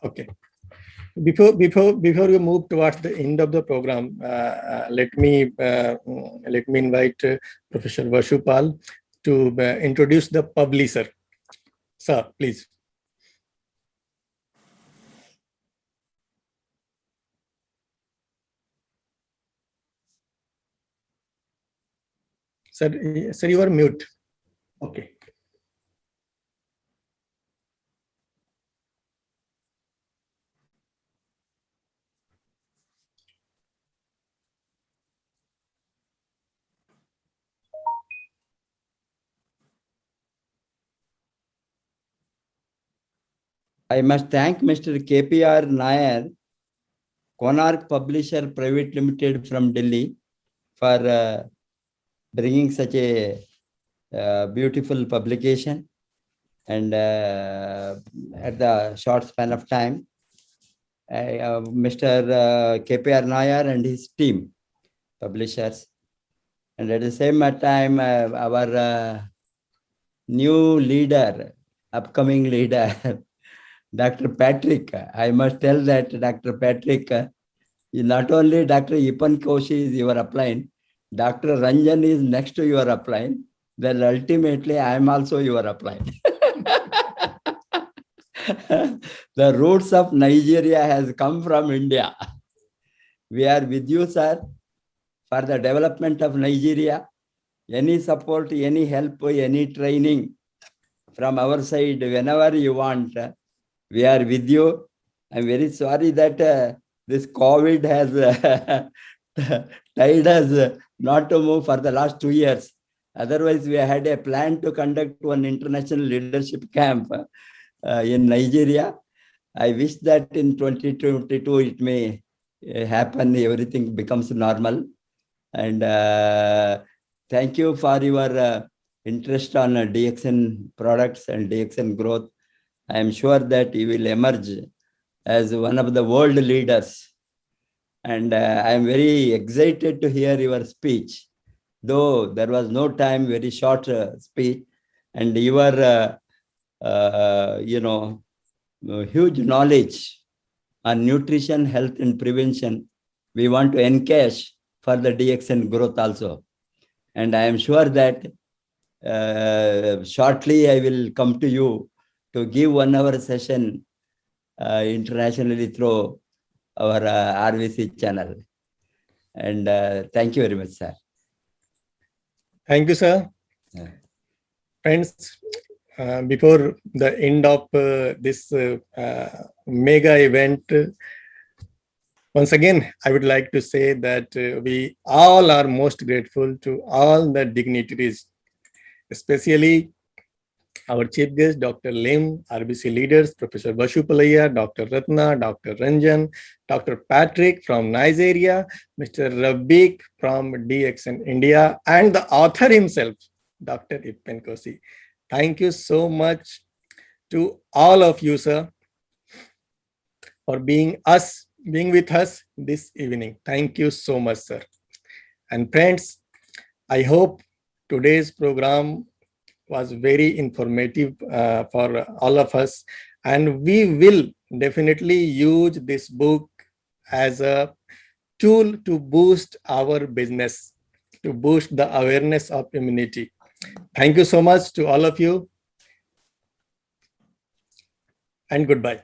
okay. Before you move towards the end of the program, let me invite Professor Vashupal to introduce the publisher. Sir, please. Sir, you are mute. Okay. I must thank Mr. KPR Nair, Konark Publisher Private Limited from Delhi, for bringing such a beautiful publication, and at the short span of time, Mr. KPR Nair and his team, publishers, and at the same time, our new leader, upcoming leader, Dr. Patrick. I must tell that Dr. Patrick, not only Dr. Ipan Koshi is your upline, Dr. Ranjan is next to your upline. Then ultimately, I am also your upline. The roots of Nigeria has come from India. We are with you, sir, for the development of Nigeria. Any support, any help, any training from our side, whenever you want, we are with you. I'm very sorry that this COVID has tied us not to move for the last 2 years. Otherwise, we had a plan to conduct one international leadership camp in Nigeria. I wish that in 2022 it may happen, everything becomes normal. And thank you for your interest on DXN products and DXN growth. I am sure that you will emerge as one of the world leaders. And I am very excited to hear your speech, though there was no time, very short speech, and your huge knowledge on nutrition, health, and prevention, we want to encash for the DXN growth also. And I am sure that shortly I will come to you to give 1 hour session internationally through our RVC channel. And thank you very much, sir. Thank you, sir. Yeah. Friends, before the end of this mega event, once again, I would like to say that we all are most grateful to all the dignitaries, especially our chief guest, Dr. Lim, RBC leaders, Professor Vashupalaya, Dr. Ratna, Dr. Ranjan, Dr. Patrick from Nigeria, Mr. Rabiq from DXN India, and the author himself, Dr. Ipen Kosi. Thank you so much to all of you, sir, for being with us this evening. Thank you so much, sir. And friends, I hope today's program was very informative for all of us, and we will definitely use this book as a tool to boost our business, to boost the awareness of immunity. Thank you so much to all of you, and goodbye.